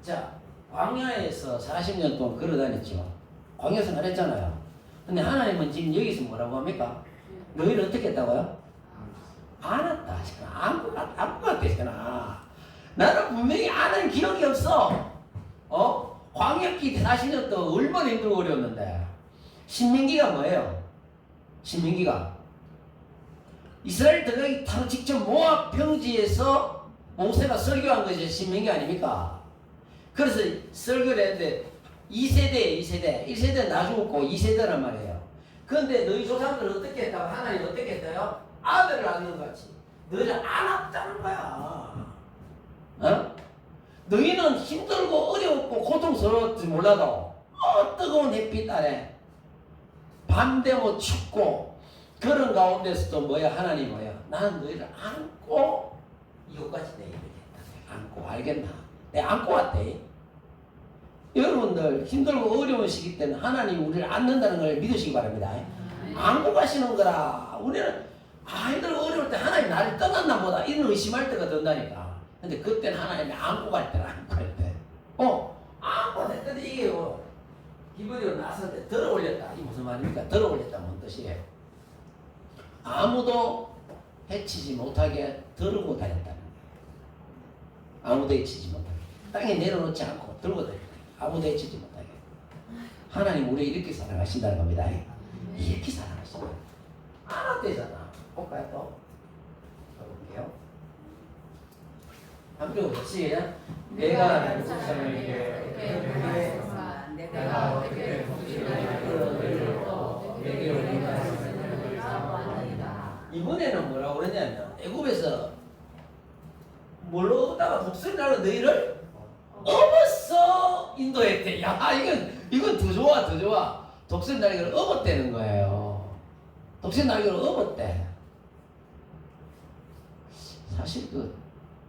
자, 광야에서 40년 동안 걸어다녔죠. 광야에서 말했잖아요. 근데 하나님은 지금 여기서 뭐라고 합니까? 너희를 어떻게 했다고요? 안 왔다 하시구나. 안고 갔다 하시구나. 나는 분명히 아는 기억이 없어. 광야기 40년 동안 얼마나 힘들고 어려웠는데. 신명기가 뭐예요? 신명기가 이스라엘 들어가기 바로 직접 모압 평지에서 모세가 설교한 것이 신명기 아닙니까? 그래서 설교를 했는데 1세대는 나 죽었고 2세대란 말이에요. 그런데 너희 조상들은 어떻게 했다고? 하나님 어떻게 했어요? 아들을 낳는 것 같이 너희를 안 왔다는 거야. 너희는 힘들고 어려웠고 고통스러웠지 몰라도 뜨거운 햇빛 아래 밤 되면 춥고 그런 가운데서도 하나님 나는 너희를 안고 이것까지 내 이렇게 했다. 안고 알겠나? 내가 안고 왔대. 여러분들 힘들고 어려운 시기 때는 하나님 우리를 안는다는 걸 믿으시기 바랍니다. 안고 가시는 거라. 우리는 힘들고 어려울 때 하나님 나를 떠났나 보다 이런 의심할 때가 든다니까. 근데 그때는 하나님이 안고 갈 때라 안고 갈 때. 안고 냈더니 이게 기분이 나서는데 들어 올렸다. 이게 무슨 말입니까? 들어 올렸다. 뭔 뜻이에요? 아무도 해치지 못하게 들고 다녔다는 거예요. 아무데에 치지 못하게. 땅에 내려놓지 않고 들고 다녔다. 아무데에 치지 못하게. 하나님 우리 이렇게 사랑하신다는 겁니다. 이렇게 사랑하신다. 알았대잖아. 볼까요 또? 볼게요. 한번 시작. 내가 내 세상을 위해 내가 어떻게 이번에는 뭐라고 그러냐면 애굽에서 뭘로 얻다가 독수리 날로 너희를 업었어 인도했대. 야 이건 더 좋아 더 좋아. 독수리 날개를 업었대는 거예요. 독수리 날개를 업었대. 사실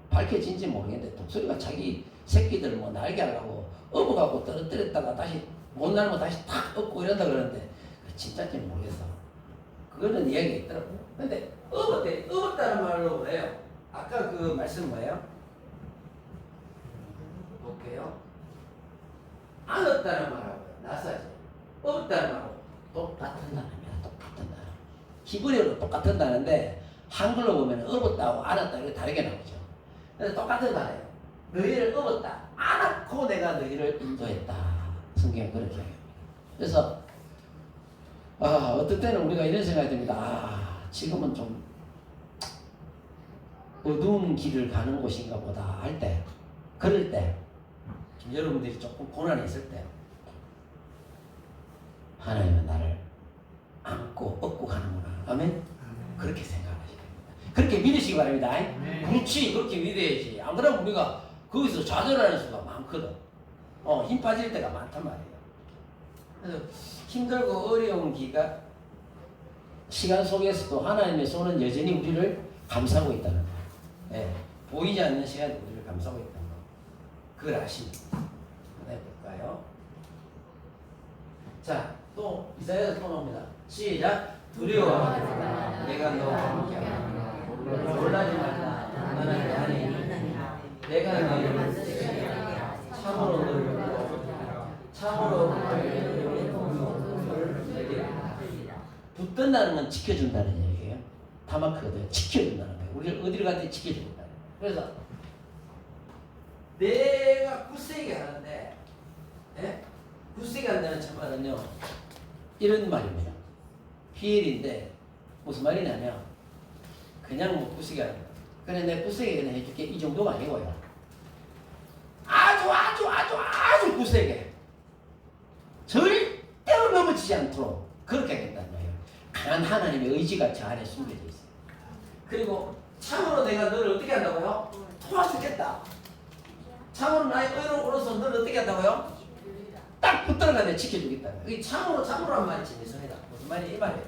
밝혀진지 모르겠는데 독수리가 자기 새끼들 뭐 날개 하려고 업어갖고 떨어뜨렸다가 다시 못 날면 다시 탁 업고 이런다 그러는데 진짜인지 모르겠어. 그거는 이야기가 있더라고. 근데 업었대. 업었다는 말로 뭐예요? 아까 그 말씀 뭐예요? 볼게요. 안었다는 말하고요. 나사지. 업었다는 말하고 똑같은 단어입니다. 똑같은 단어. 히브리어로 똑같은 단어인데 한글로 보면 업었다고 안았다 이렇게 다르게 나오죠. 그래서 똑같은 단어예요. 너희를 업었다. 안았고 내가 너희를 인도했다. 성경은 그렇게 이야기합니다. 그래서 어떤 때는 우리가 이런 생각이 듭니다. 지금은 좀 어두운 길을 가는 곳인가 보다 할 때, 그럴 때, 여러분들이 조금 고난이 있을 때, 하나님은 나를 안고 업고 가는구나. 아멘? 그렇게 생각하시기 됩니다. 그렇게 믿으시기 바랍니다. 그렇지, 그렇게 믿어야지. 안 그러면 우리가 거기서 좌절하는 수가 많거든. 힘 빠질 때가 많단 말이에요. 그래서 힘들고 어려운 기가 시간 속에서도 하나님의 손은 여전히 우리를 감싸고 있다는 거예요. 네, 보이지 않는 시간에 우리를 감싸고 있다는 거. 그걸 아십니다. 한번 해볼까요? 자, 또 이사야서 또 나옵니다. 시작. 두려워하지 마. 내가 너와 함께하노라. 놀라지 말라. 나는 내 안에 있느니라. 내가 너를 참으로 너를 참으로 너를 붙든다는 건 지켜준다는 얘기예요. 다마크거든요. 지켜준다는 거예요. 우리를 어디를 가든지 지켜준다. 그래서 내가 굳세게 하는데, 예? 굳세게 한다는 참말은요 이런 말입니다. PL인데 무슨 말이냐면 그냥 뭐 굳세게 하는 거예요. 그래 내가 굳세게 그냥 해줄게 이 정도가 아니고요. 아주 굳세게 절대로 넘어지지 않도록 그렇게 하겠다는 거예요. 강한 하나님의 의지가 저 안에 숨겨져 있어요. 그리고 참으로 내가 너를 어떻게 한다고요? 도와주겠다. 참으로 나의 의로서 너를 어떻게 한다고요? 딱 붙들어가면 지켜주겠다. 이 참으로란 말이 재밌습니다. 무슨 말이 이 말이에요.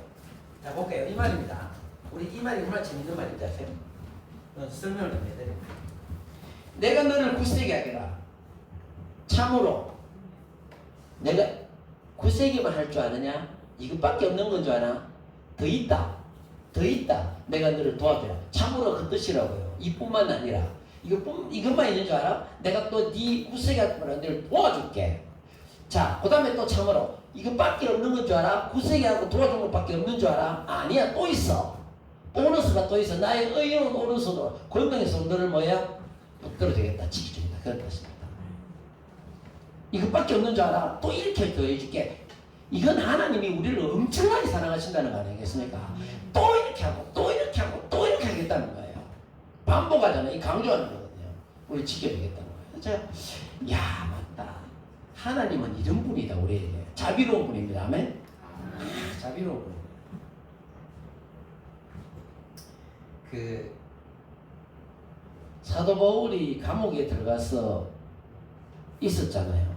자 볼게요. 이 말입니다. 우리 이 말이 얼마나 재밌는 말인지 아세요? 설명을 좀 해드립니다. 내가 너를 굳세게 하리라. 참으로 내가 굳세게만 할 줄 아느냐? 이것밖에 없는 건 줄 아나? 더 있다. 내가 너를 도와주라. 참으로 그 뜻이라고요. 이뿐만 아니라 이것만 있는 줄 알아? 내가 또 네 굳세게 할 거라 너를 도와줄게. 자, 그 다음에 또 참으로 이것밖에 없는 건 줄 알아? 굳세게 하고 도와준 것밖에 없는 줄 알아? 아니야, 또 있어. 보너스가 또 있어. 나의 의로운 오른손으로 권능에서 너를 뭐야? 붙들어주겠다. 지켜주겠다. 그런 뜻입니다. 이것밖에 없는 줄 알아? 또 이렇게 더해줄게. 이건 하나님이 우리를 엄청나게 사랑하신다는 거 아니겠습니까? 또 이렇게 하고 또 이렇게 하고 또 이렇게 하겠다는 거예요. 반복하잖아요. 이 강조하는 거거든요. 우리 지켜주겠다는 거예요. 제가 야 맞다. 하나님은 이런 분이다 우리에게. 자비로운 분입니다. 아멘? 자비로운 분. 사도 바울이 감옥에 들어가서 있었잖아요.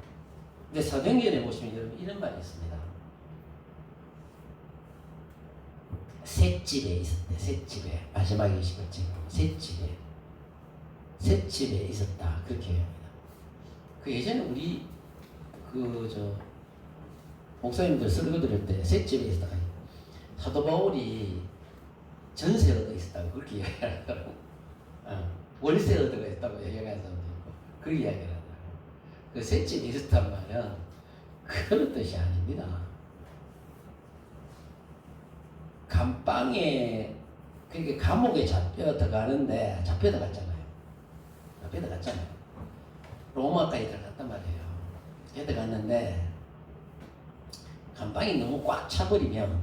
근데 사도행전에 보시면 여러분 이런 말이 있습니다. 셋집에 있었대. 셋집에 마지막에 21절 셋집에 있었다. 그렇게 얘기합니다. 예전에 우리 목사님들 설교 들을 때 셋집에 있었다. 사도 바울이 전세 얻어 있었다고 그렇게 이야기하더라고. 월세 얻어가 있다고 얘기하는 사람도 있고 그렇게 이야기를 하더라고. 그 셋집에 있었단 말은 그런 뜻이 아닙니다. 감방에 그러니까 감옥에 잡혀 들어가는데 잡혀 들어갔잖아요. 잡혀 들어갔잖아요. 로마까지 들어갔단 말이에요. 들어갔는데 감방이 너무 꽉 차버리면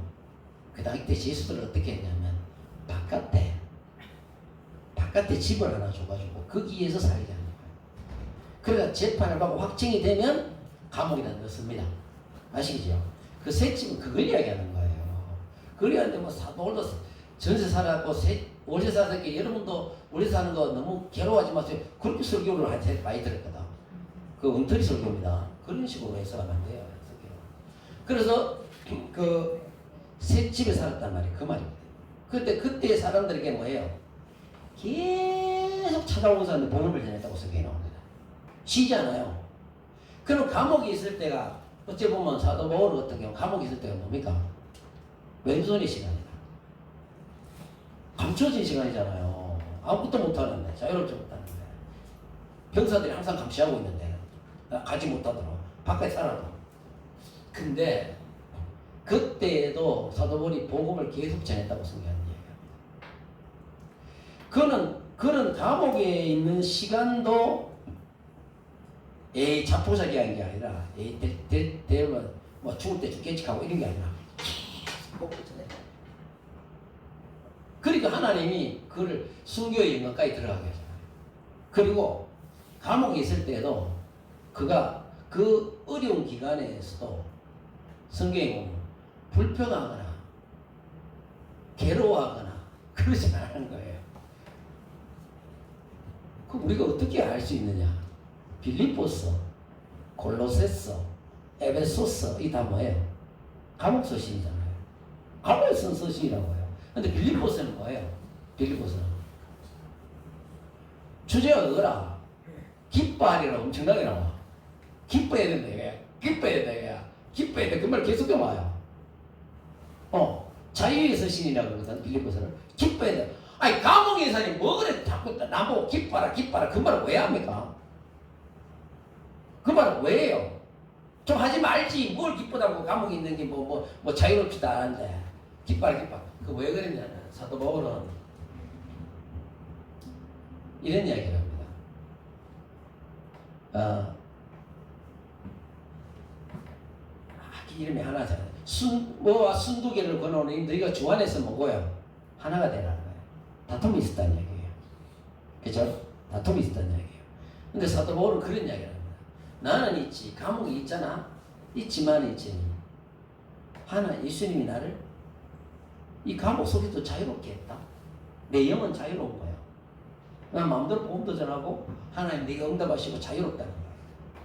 그 당시 때 제수들을 어떻게 했냐면 바깥에 집을 하나 줘가지고 거기에서 살게 하는 거예요. 그러니까 재판을 받고 확정이 되면 감옥에다 넣습니다. 아시겠죠? 그 새 집은 그걸 이야기하는 거예요. 그걸 이야기하는데 뭐 사도월도 전세 살았고 월세 살았기 여러분도 월세 사는 거 너무 괴로워하지 마세요. 그렇게 설교를 많이 들었거든. 그 엉터리 설교입니다. 그런 식으로 해서는 안 돼요. 그래서 그 새 집에 살았단 말이에요. 그 말입니다. 그때 사람들에게 뭐예요? 계속 찾아오는 사람들 복음을 전했다고 성경에 나옵니다. 쉬지 않아요. 그럼 감옥에 있을 때가 어찌 보면 사도 바울 같은 경우 감옥에 있을 때가 뭡니까? 왼손의 시간이다. 감춰진 시간이잖아요. 아무것도 못하는데 자유롭지 못하는데 병사들이 항상 감시하고 있는데 가지 못하도록 밖에 살아도. 근데 그때에도 사도 바울이 복음을 계속 전했다고 성경하는 얘기예요. 그는 감옥에 있는 시간도 자포자기 하는 게 아니라 대면 뭐 죽을 때 죽겠지 하고 이런 게 아니라 복음을 전해. 그러니까 하나님이 그를 순교의 영광까지 들어가게 하잖아요. 그리고 감옥에 있을 때에도 그가 그 어려운 기간에서도 성경에 보면 불평하거나 괴로워하거나 그러지 않은 거예요. 그 우리가 어떻게 알 수 있느냐? 빌립보서, 골로새서, 에베소서 이 다 뭐예요? 감옥 서신이잖아요. 감옥에 쓴 서신이라고 해요. 근데 빌립보서는 뭐예요? 빌립보서는 주제가 그거라. 기뻐하리라 엄청나게 나와. 기뻐해야 된다 이거야. 기뻐해야 된다 이거야. 기뻐해야 돼. 그 말 계속 나와요. 자유의 서신이라고 그러거든. 빌립보서는 기뻐해야 돼. 아니 감옥에 사니 뭐 그래 자꾸 나보고 기뻐라 그 말을 왜 합니까? 그 말은 왜 해요? 좀 하지 말지. 뭘 기쁘다고 감옥에 있는 게 뭐 자유롭지도 않은데 기뻐라. 그 왜 그랬냐면 사도 바울은 이런 이야기를 합니다. 이름이 하나잖아요. 뭐와 순두개를 건너오니 너희가 주 안에서 뭐고요? 하나가 되라는 거예요. 다툼이 있었다는 얘기예요. 그죠? 다툼이 있었다는 얘기예요. 근데 사도 바울은 그런 이야기를 합니다. 나는 있지, 감옥에 있잖아. 있지만 있지. 하나 예수님이 나를 이 감옥 속에도 자유롭게 했다. 내 영은 자유로운 거야. 난 마음대로 복음도 전하고 하나님 네가 응답하시고 자유롭다는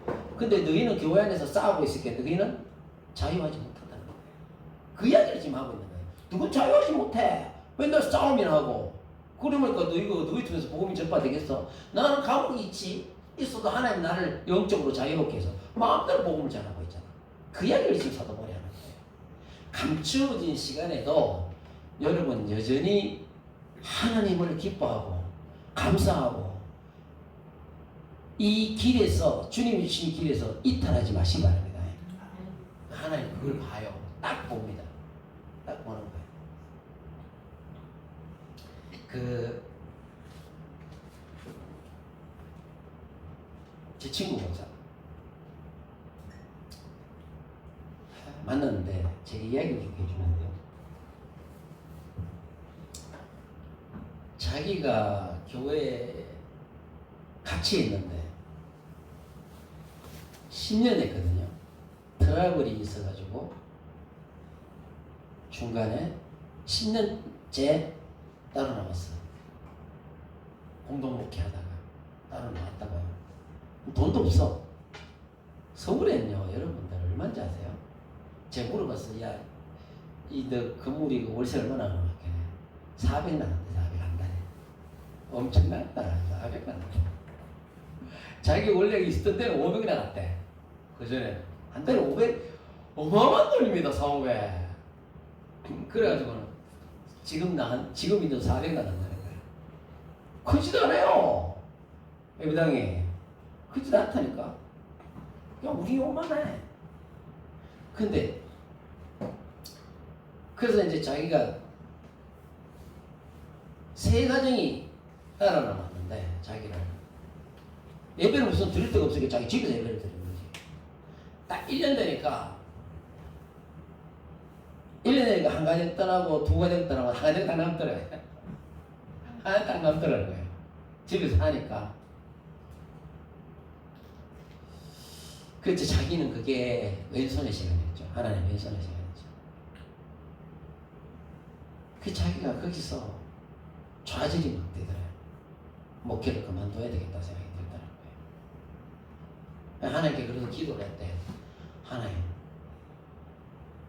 거야. 근데 너희는 교회 안에서 싸우고 있을 때 너희는 자유하지 못한다는 거예요. 그 이야기를 지금 하고 있는 거예요. 누군 자유하지 못해. 맨날 싸움이나 하고. 그러니까 너희 통해서 복음이 전파되겠어. 나는 감옥에 있지. 있어도 하나님 나를 영적으로 자유롭게 해서 마음대로 복음을 전하고 있잖아. 그 이야기를 지금 사도 바울이 하는 거예요. 감추어진 시간에도 여러분 여전히 하나님을 기뻐하고 감사하고 이 길에서 주님이 주신 길에서 이탈하지 마시기 바랍니다. 하나님 그걸 봐요. 딱 봅니다. 딱 보는 거예요. 제 친구 목사 만났는데 제 이야기를 좀 해주는데요. 자기가 교회에 같이 있는데 10년 했거든요. 트러블이 있어가지고 중간에 10년째 따로 나왔어요. 공동목회 하다가 따로 나왔다고요. 돈도 없어. 서울에는요, 여러분들 얼마인지 아세요? 제가 물어봤어. 야, 너 건물이 월세 얼마나 나왔게? 400 나간대, 400 한 달에. 엄청났다. 400 나간대. 자기 원래 있었던 때는 500 나갔대. 그 전에. 한 달에 500, 어마어마한 돈입니다, 400. 그래가지고는 지금이도 400 나간다는 거예요. 크지도 않아요. 예배당이. 크지도 않다니까. 야, 우리 요만해. 근데, 그래서 이제 자기가 세 가정이 따라나왔는데 자기를 예배를 무슨 드릴 데가 없으니까 자기 집에서 예배를 드리는 거지. 딱 1년 되니까 1년 되니까 한 가정 떠나고 두 가정 떠나고 한 가정 딱 남더래. 하나 딱 남더라는 거예요. 집에서 하니까. 그렇지, 자기는 그게 왼손의 시간이었죠. 하나님 왼손의 시간이었죠. 그 자기가 거기서 좌절이 막 되더라고요. 목회를 그만둬야 되겠다 생각이 들더라고요. 하나님께 그래서 기도를 했대. 하나님,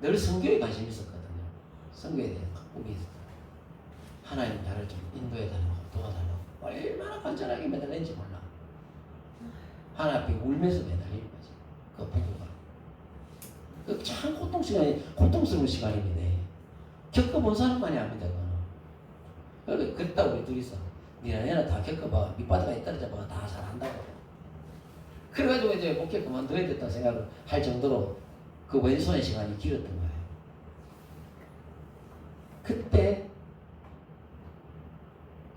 늘 선교에 관심이 있었거든요. 선교에 대한 꿈이 있었다. 하나님 나를 좀 인도해달라고 도와달라고. 얼마나 간절하게 매달리는지 몰라. 하나님 앞에 울면서 매달리는 거지. 그 부부가. 그 참 고통스러운 시간입니다. 겪어본 사람만이 압니다. 그거는. 그랬다 우리 둘이서. 니나 다 겪어봐. 밑바닥에 떨어져봐. 다 잘한다고. 그래가지고 이제 목회 그만둬야 됐다 생각을 할 정도로 그 왼손의 시간이 길었던 거예요. 그때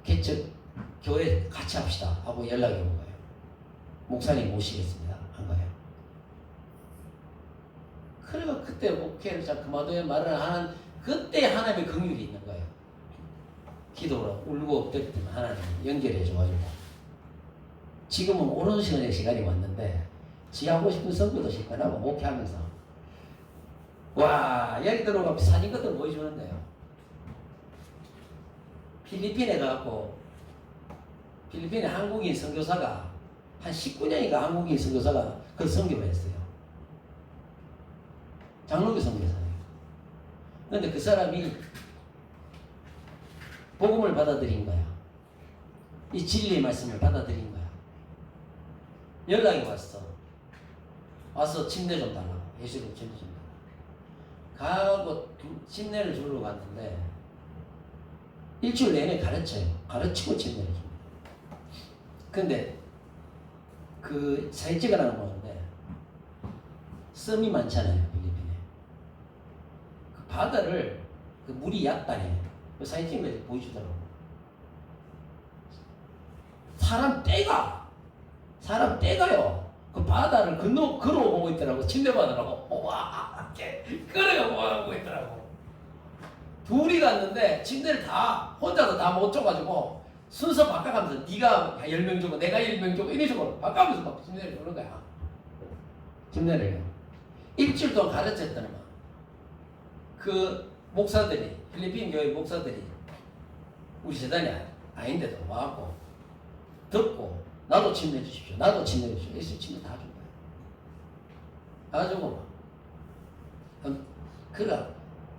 개척 교회 같이 합시다 하고 연락이 온 거예요. 목사님 모시겠습니다 한 거예요. 그래가 그때 목회를 자 그만둬야 말을 하는 그때 하나님의 긍휼이 있는 거예요. 기도로 울고 엎드렸더니 하나님 연결해 줘가지고 지금은 오른손의 시간이 왔는데 지 하고 싶은 선교도 실천하고 목회하면서 와 여기 들어가면 사진 같은 거 보여주는데요. 필리핀에 가고 필리핀에 한국인 선교사가 한 19년인가 한국인 선교사가 그 선교를 했어요. 장로교 선교사예요. 그런데 그 사람이 복음을 받아들인 거야. 이 진리의 말씀을 받아들인 거야. 연락이 왔어. 와서 침례 좀 달라고. 예수님 침례 좀 달라고. 가고 침례를 주러 갔는데 일주일 내내 가르쳐요. 가르치고 침례를 줍니다. 근데 그 사진 찍으라는 거는데 섬이 많잖아요. 필리핀에. 그 바다를 그 물이 얕다네. 그 사진 찍으면서 보여주더라고. 사람 떼가요. 그 바다를 걸어오고 있더라고. 침례받으라고. 와, 걸어오고 있더라고. 둘이 갔는데 침대를 다 혼자서 다 못 줘가지고 순서 바꿔가면서 네가 10명 주고 내가 10명 주고 이런 식으로 바꿔가면서 막 침례를 주는 거야. 침례를 일주일 동안 가르쳤더니만 그 목사들이 필리핀 교회 목사들이 우리 재단이 아닌데도 와갖고 듣고 나도 침례 주십시오. 나도 침례 주십시오. 예수 침례 다 준 거야. 가지고 막 그래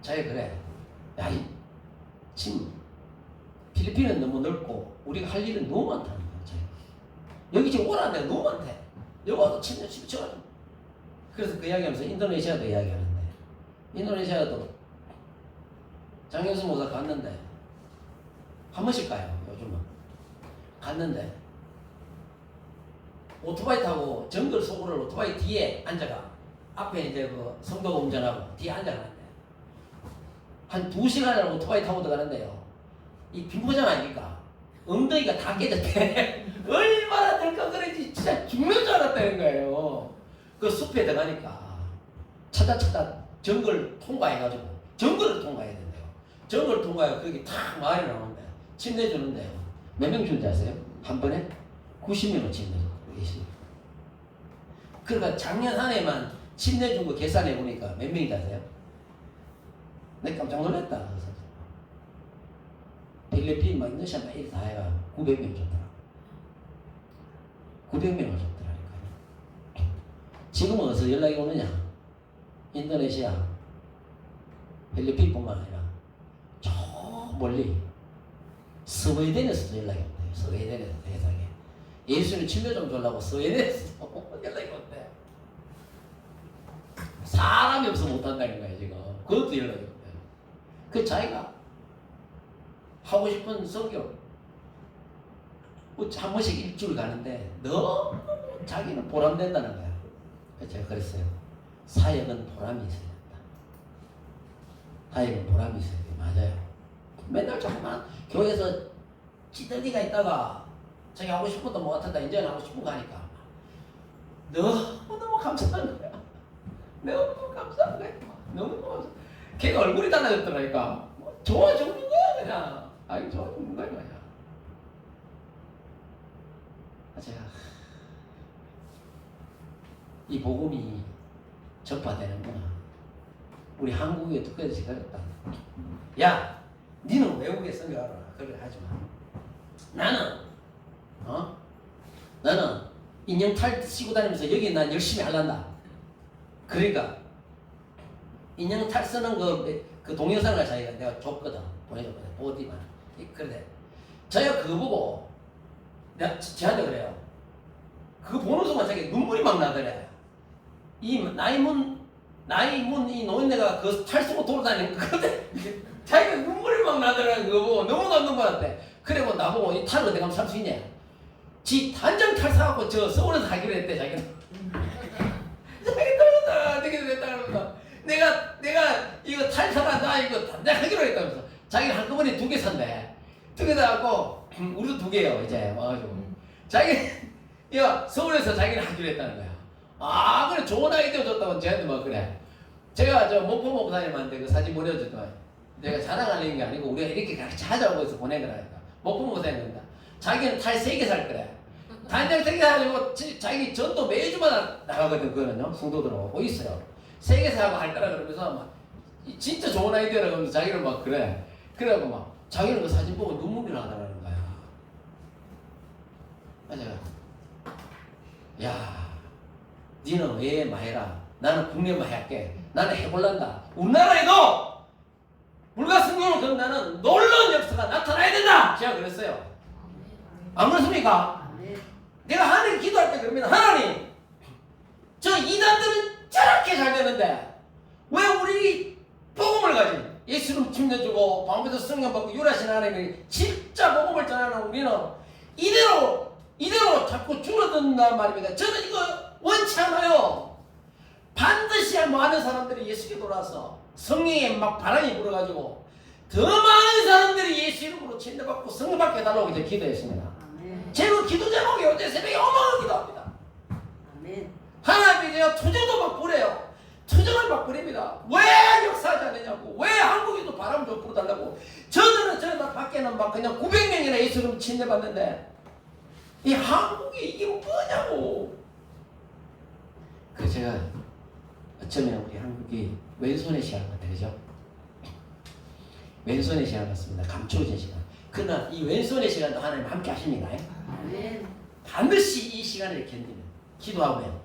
자기 그래. 야, 필리핀은 너무 넓고 우리가 할 일은 너무 많다는 거야. 여기 지금 오라는 데가 너무 많대. 여기 와서 침례 쳐가지고. 그래서 그 이야기하면서 인도네시아도 이야기하는데 인도네시아도 장영수 목사 갔는데 한 번씩 가요. 요즘은 갔는데 오토바이 타고 정글 속으로 오토바이 뒤에 앉아가. 앞에 이제 그 성도가 운전하고 뒤에 앉아가는데 한 2시간을 오토바이 타고 들어가는데요. 이 빈포장 아닙니까? 엉덩이가 다 깨졌대. 얼마나 덜컹거리지 진짜 죽는 줄 알았다는 거예요. 그 숲에 들어가니까 찾아 정글 통과해가지고 정글을 통과해야 된대요. 정글 통과해 거기 탁 마을이 나오는데 침례 주는데요. 몇 명 주는지 아세요? 한 번에 90명을 침례 줬다고 계십니다. 그러니까 작년 한 해만 침례 준 거 계산해 보니까 몇 명인지 아세요? 내가 깜짝 놀랐다. 필리핀 막 인도네시아 막 이렇게 다 해가 900명 줬더라. 900명을 줬더라니까요. 지금은 어디서 연락이 오느냐? 인도네시아, 필리핀뿐만 아니라 저 멀리 스웨덴에서도 연락이 온대요. 스웨덴에서 세상에 예수님 침례 좀 주려고 스웨덴에서도 연락이 온대. 사람이 없어 못한다는 거예요 지금. 그것도 연락이 온대요. 그 자기가 하고 싶은 성경 한 번씩 일주일 가는데 너무 자기는 보람된다는 거야. 그래서 제가 그랬어요. 사역은 보람이 있어야 된다. 사역은 보람이 있어야 돼. 맞아요. 맨날 자꾸만 교회에서 찌들기가 있다가 자기 하고 싶은 것도 못한다. 이제는 하고 싶은 거 하니까 너무너무 감사한 거야. 너무 감사한 거야. 너무 감사. 걔가 얼굴이 달라졌더라니까. 좋아 죽는 거야 그냥. 아이 좋아 죽는 거야 그냥. 제가 이 복음이 전파되는구나. 우리 한국에 특별히 그랬다. 야, 니는 외국에 선교하라. 그래 하지 마. 나는 인형 탈 씌고 다니면서 여기 난 열심히 하란다. 그러니까 인형 탈 쓰는 그 동영상을 자기가 내가 줬거든. 보내줬거든. 어디만. 그래. 저야 그거 보고 내가 저한테 그래요. 그거 보는 순간 자기 눈물이 막 나더래. 이 나이문 이 노인네가 그 탈 쓰고 돌아다니는 거 근데 자기가 눈물이 막 나더래. 그거 보고 너무 감동 받았대. 그래 뭐 나보고 이 탈을 내가 살 수 있냐? 지 단장 탈 사갖고 저 서울에서 하기로 했대 자기는. 자기 떨어졌다 어떻게 됐다 그러면서 내가 이거 탈 사란다 이거 단장 하기로 했다면서 자기는 한꺼번에 2개 산대. 2개 사갖고 우리도 2개요 이제 와가지고 자기 야 서울에서 자기는 하기로 했다는 거야. 아 그래 좋은 아이디어 줬다고 저한테 막 그래. 제가 저 목포 목사님한테 그 사진 보내줬더니 내가 자랑하는 게 아니고 우리가 이렇게 같이 하자고 해서 보낸 거라니까. 목포 목사님입니다. 자기는 탈 3개 살 거래. 단장 3개 사가지고 자기 전도 매주마다 나가거든. 그거는요 성도들하고 있어요. 3개 사고 할 거라 그러면서 막 진짜 좋은 아이디어라고 하면서 자기는 막 그래. 그래갖고 막 자기는 그 사진 보고 눈물이 나더라는 거야. 맞아. 야, 니는 왜 마해라? 나는 국내만 할게. 나는 해볼란다. 우리나라에도 불과 성경을 그럼 나는 놀라운 역사가 나타나야 된다. 제가 그랬어요. 안 그렇습니까? 내가 하나님 기도할 때 그럽니다. 하나님, 저 이단들은 저렇게 잘 되는데 왜 우리 복음을 가진 예수를 침례주고 방배도 성령 받고 유라신 하나님이 진짜 복음을 전하는 우리는 이대로 자꾸 줄어든단 말입니다. 저는 이거 원치 않아요. 반드시 많은 사람들이 예수께 돌아서 성령에 막 바람이 불어가지고 더 많은 사람들이 예수 이름으로 침례받고 성령 받게 해달라고 이제 기도했습니다. 제가 기도 제목이 어제 새벽에 어마어마한 기도합니다. 하나님이 제가 투정도 막 부려요. 투정을 막 부립니다. 왜 역사하지 않느냐고. 왜 한국에도 바람 좀 불어달라고. 저들은 밖에는 막 그냥 900명이나 예수 이름 침례받는데 이 한국에 이게 뭐냐고. 그 제가 어쩌면 우리 한국이 왼손의 시간 같아 그죠? 왼손의 시간 같습니다. 감추어진 시간. 그러나 이 왼손의 시간도 하나님 함께 하십니다. 반드시 이 시간을 견디면 기도하면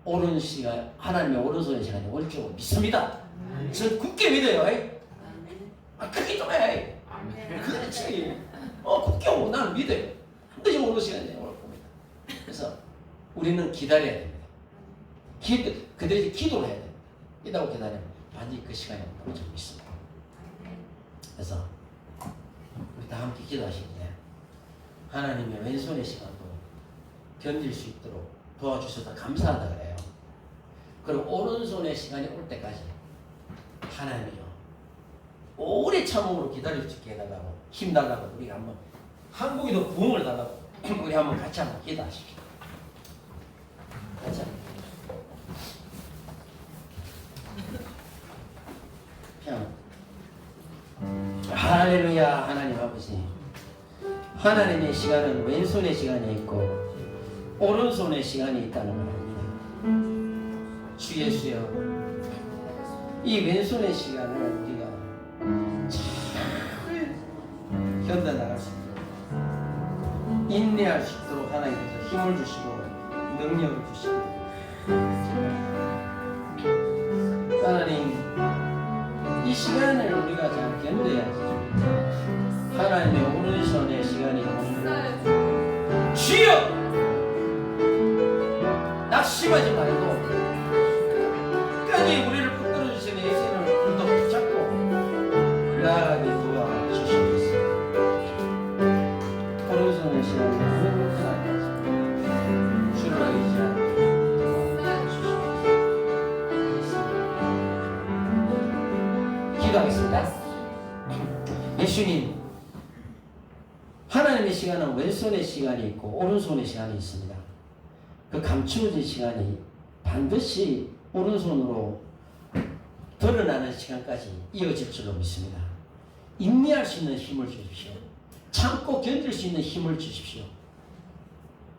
오른 시간 하나님의 오른손의 시간이 올 줄 믿습니다. 전 굳게 믿어요. 크게 좀 해. 그렇지. 굳게 오고 나는 믿어요. 반드시 오른 시간이 올 겁니다. 그래서 우리는 기다려야 됩니다. 그들이 기도를 해야 됩니다. 이다고 기다리면 반드시 그 시간이 온다고 저는 믿습니다. 그래서 우리 다 함께 기도하시는데 하나님의 왼손의 시간도 견딜 수 있도록 도와주셔서 감사하다 그래요. 그리고 오른손의 시간이 올 때까지 하나님이요 오래 참음으로 기다릴 수 있게 해달라고 힘 달라고 우리가 한번 한국에도 부흥을 달라고 우리 한번 같이 한번 기도하십시오. 같이 한번. 할렐루야. 하나님 아버지, 하나님의 시간은 왼손의 시간이 있고 오른손의 시간이 있다는 걸 압니다. 주 예수여, 이 왼손의 시간을 우리가 잘 견뎌나갈 수 있도록 인내할 수 있도록 하나님께서 힘을 주시고 능력을 주시고 하나님 이 시간을 우리가 잘 견뎌야지. 하나님의 오른손의 시간이 오는 주여 낙심하지 말고 끝까지 우리를 붙들어 주시는 예수님을 불도 붙잡고 나아가게 도와주시옵소서. 오른손의 시간이 오는 날까지 주를 의지하고 기도하겠습니다. 예수님, 시간은 왼손의 시간이 있고 오른손의 시간이 있습니다. 그 감추어진 시간이 반드시 오른손으로 드러나는 시간까지 이어질 줄로 믿습니다. 인내할 수 있는 힘을 주십시오. 참고 견딜 수 있는 힘을 주십시오.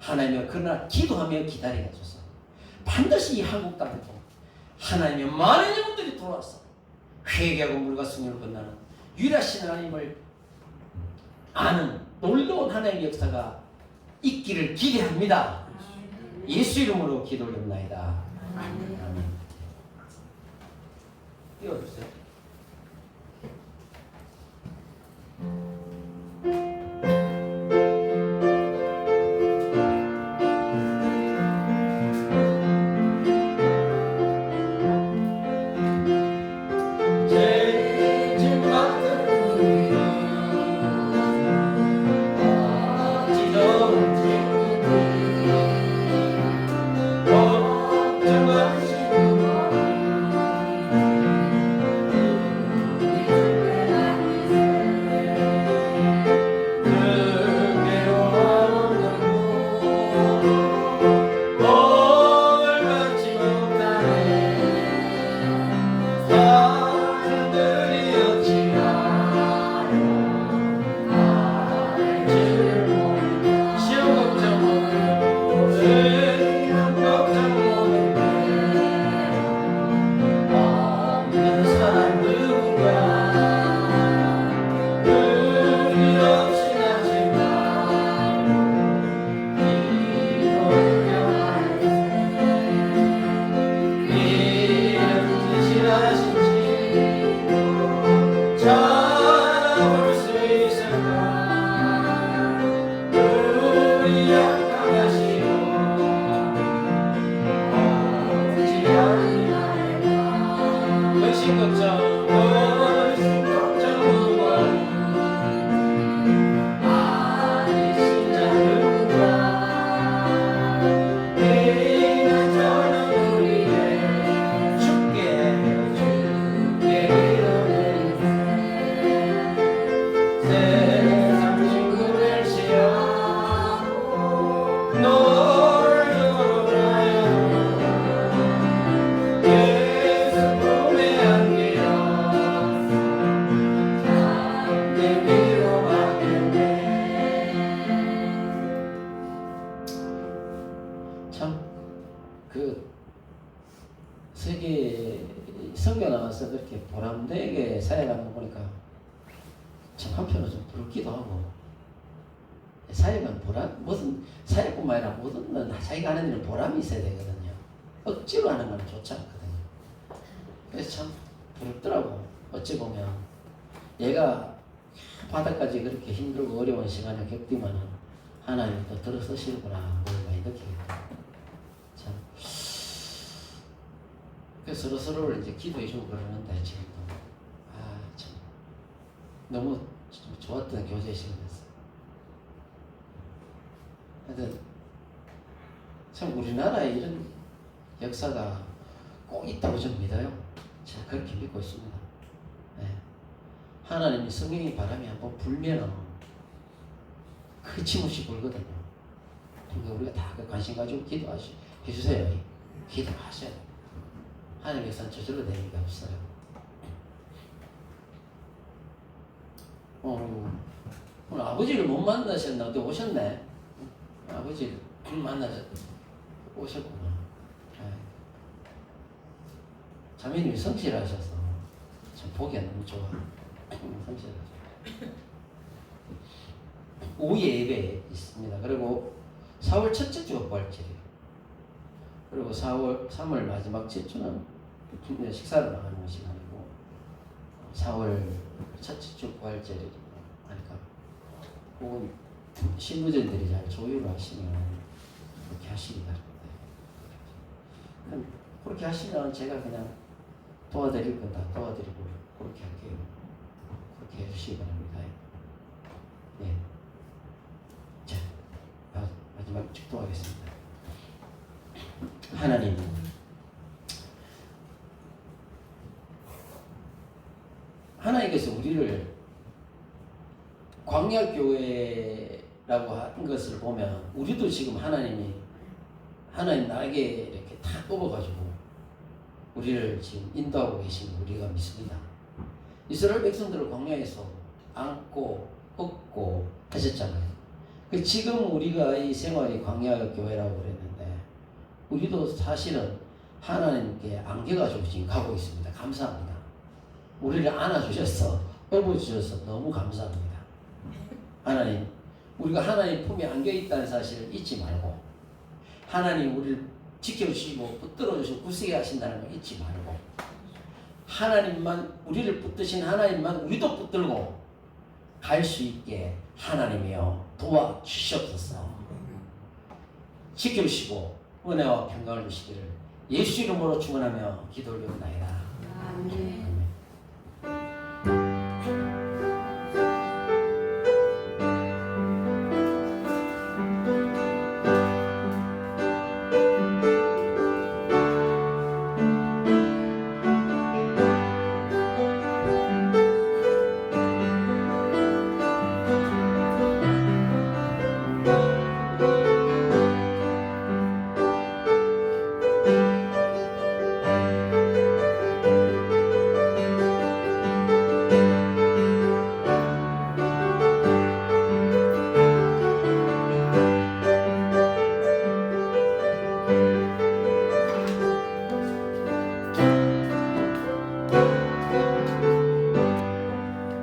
하나님여, 그러나 기도하며 기다리게 하소서. 반드시 이 한국 땅에도 하나님의 많은 영혼들이 돌아와서 회개하고 물과 승리를 건너는 유일하신 하나님을 아는 놀라운 하나님의 역사가 있기를 기대합니다. 예수 이름으로 기도 올립니다. 아멘. 띄워주세요. 세계 선교 나와서 그렇게 보람되게 살아가는 거 보니까 참 한편으로 좀 부럽기도 하고, 사역은 보람, 무슨 사역뿐만 아니라 모든 건 자기가 하는 일은 보람이 있어야 되거든요. 억지로 하는 건 좋지 않거든요. 그래서 참 부럽더라고. 어찌 보면 얘가 바닥까지 그렇게 힘들고 어려운 시간을 겪지만은 하나님이 또 들어서시구나 그걸 많이 느끼게 돼요. 참. 그래서 서로를 이제 기도해주고 그러는데 지금도 참 너무 좋았던 교제 시간이었어요. 하여튼 참 우리나라에 이런 역사가 꼭 있다고 저는 믿어요. 제가 그렇게 믿고 있습니다. 네. 하나님이 성령의 바람이 한번 불면은 그침없이 불거든요. 그러니까 우리가 다 그 관심 가지고 기도해주세요. 기도하셔야 돼요. 하나님의 역사는 저절로 되는 게 없어요. 오늘 아버지를 못 만나셨나? 또 오셨네. 아버지를 만나서 오셨구나. 자매님이 성실하셔서 참 보기가 너무 좋아. 성실하셔서. 오후 예배 있습니다. 그리고 4월 첫째 주가 부활절이에요. 그리고 3월 마지막 주는 식사를 나가는 시간이고, 4월 첫째 주 부활절이니까 하니까 혹은 신부전들이 잘 조율을 하시면 그렇게 하시기 바랍니다. 그렇게 하시면 제가 그냥 도와드릴 건 다 도와드리고 그렇게 할게요. 그렇게 해주시기 바랍니다. 네. 자, 마지막 축도하겠습니다. 하나님, 하나님께서 우리를 광야교회 라고 한 것을 보면 우리도 지금 하나님 나에게 이렇게 탁 뽑아가지고 우리를 지금 인도하고 계신 우리가 믿습니다. 이스라엘 백성들을 광야에서 안고 업고 하셨잖아요. 지금 우리가 이 생활이 광야 교회라고 그랬는데 우리도 사실은 하나님께 안겨가지고 지금 가고 있습니다. 감사합니다. 우리를 안아주셔서 업어주셔서 너무 감사합니다. 하나님, 우리가 하나님 품에 안겨있다는 사실을 잊지 말고 하나님 우리를 지켜주시고 붙들어주시고 굳세게 하신다는 걸 잊지 말고 하나님만, 우리를 붙드신 하나님만 우리도 붙들고 갈 수 있게 하나님이여 도와주시옵소서. 지켜주시고 은혜와 평강을 주시기를 예수 이름으로 축원하며 기도 올리옵나이다. 아멘.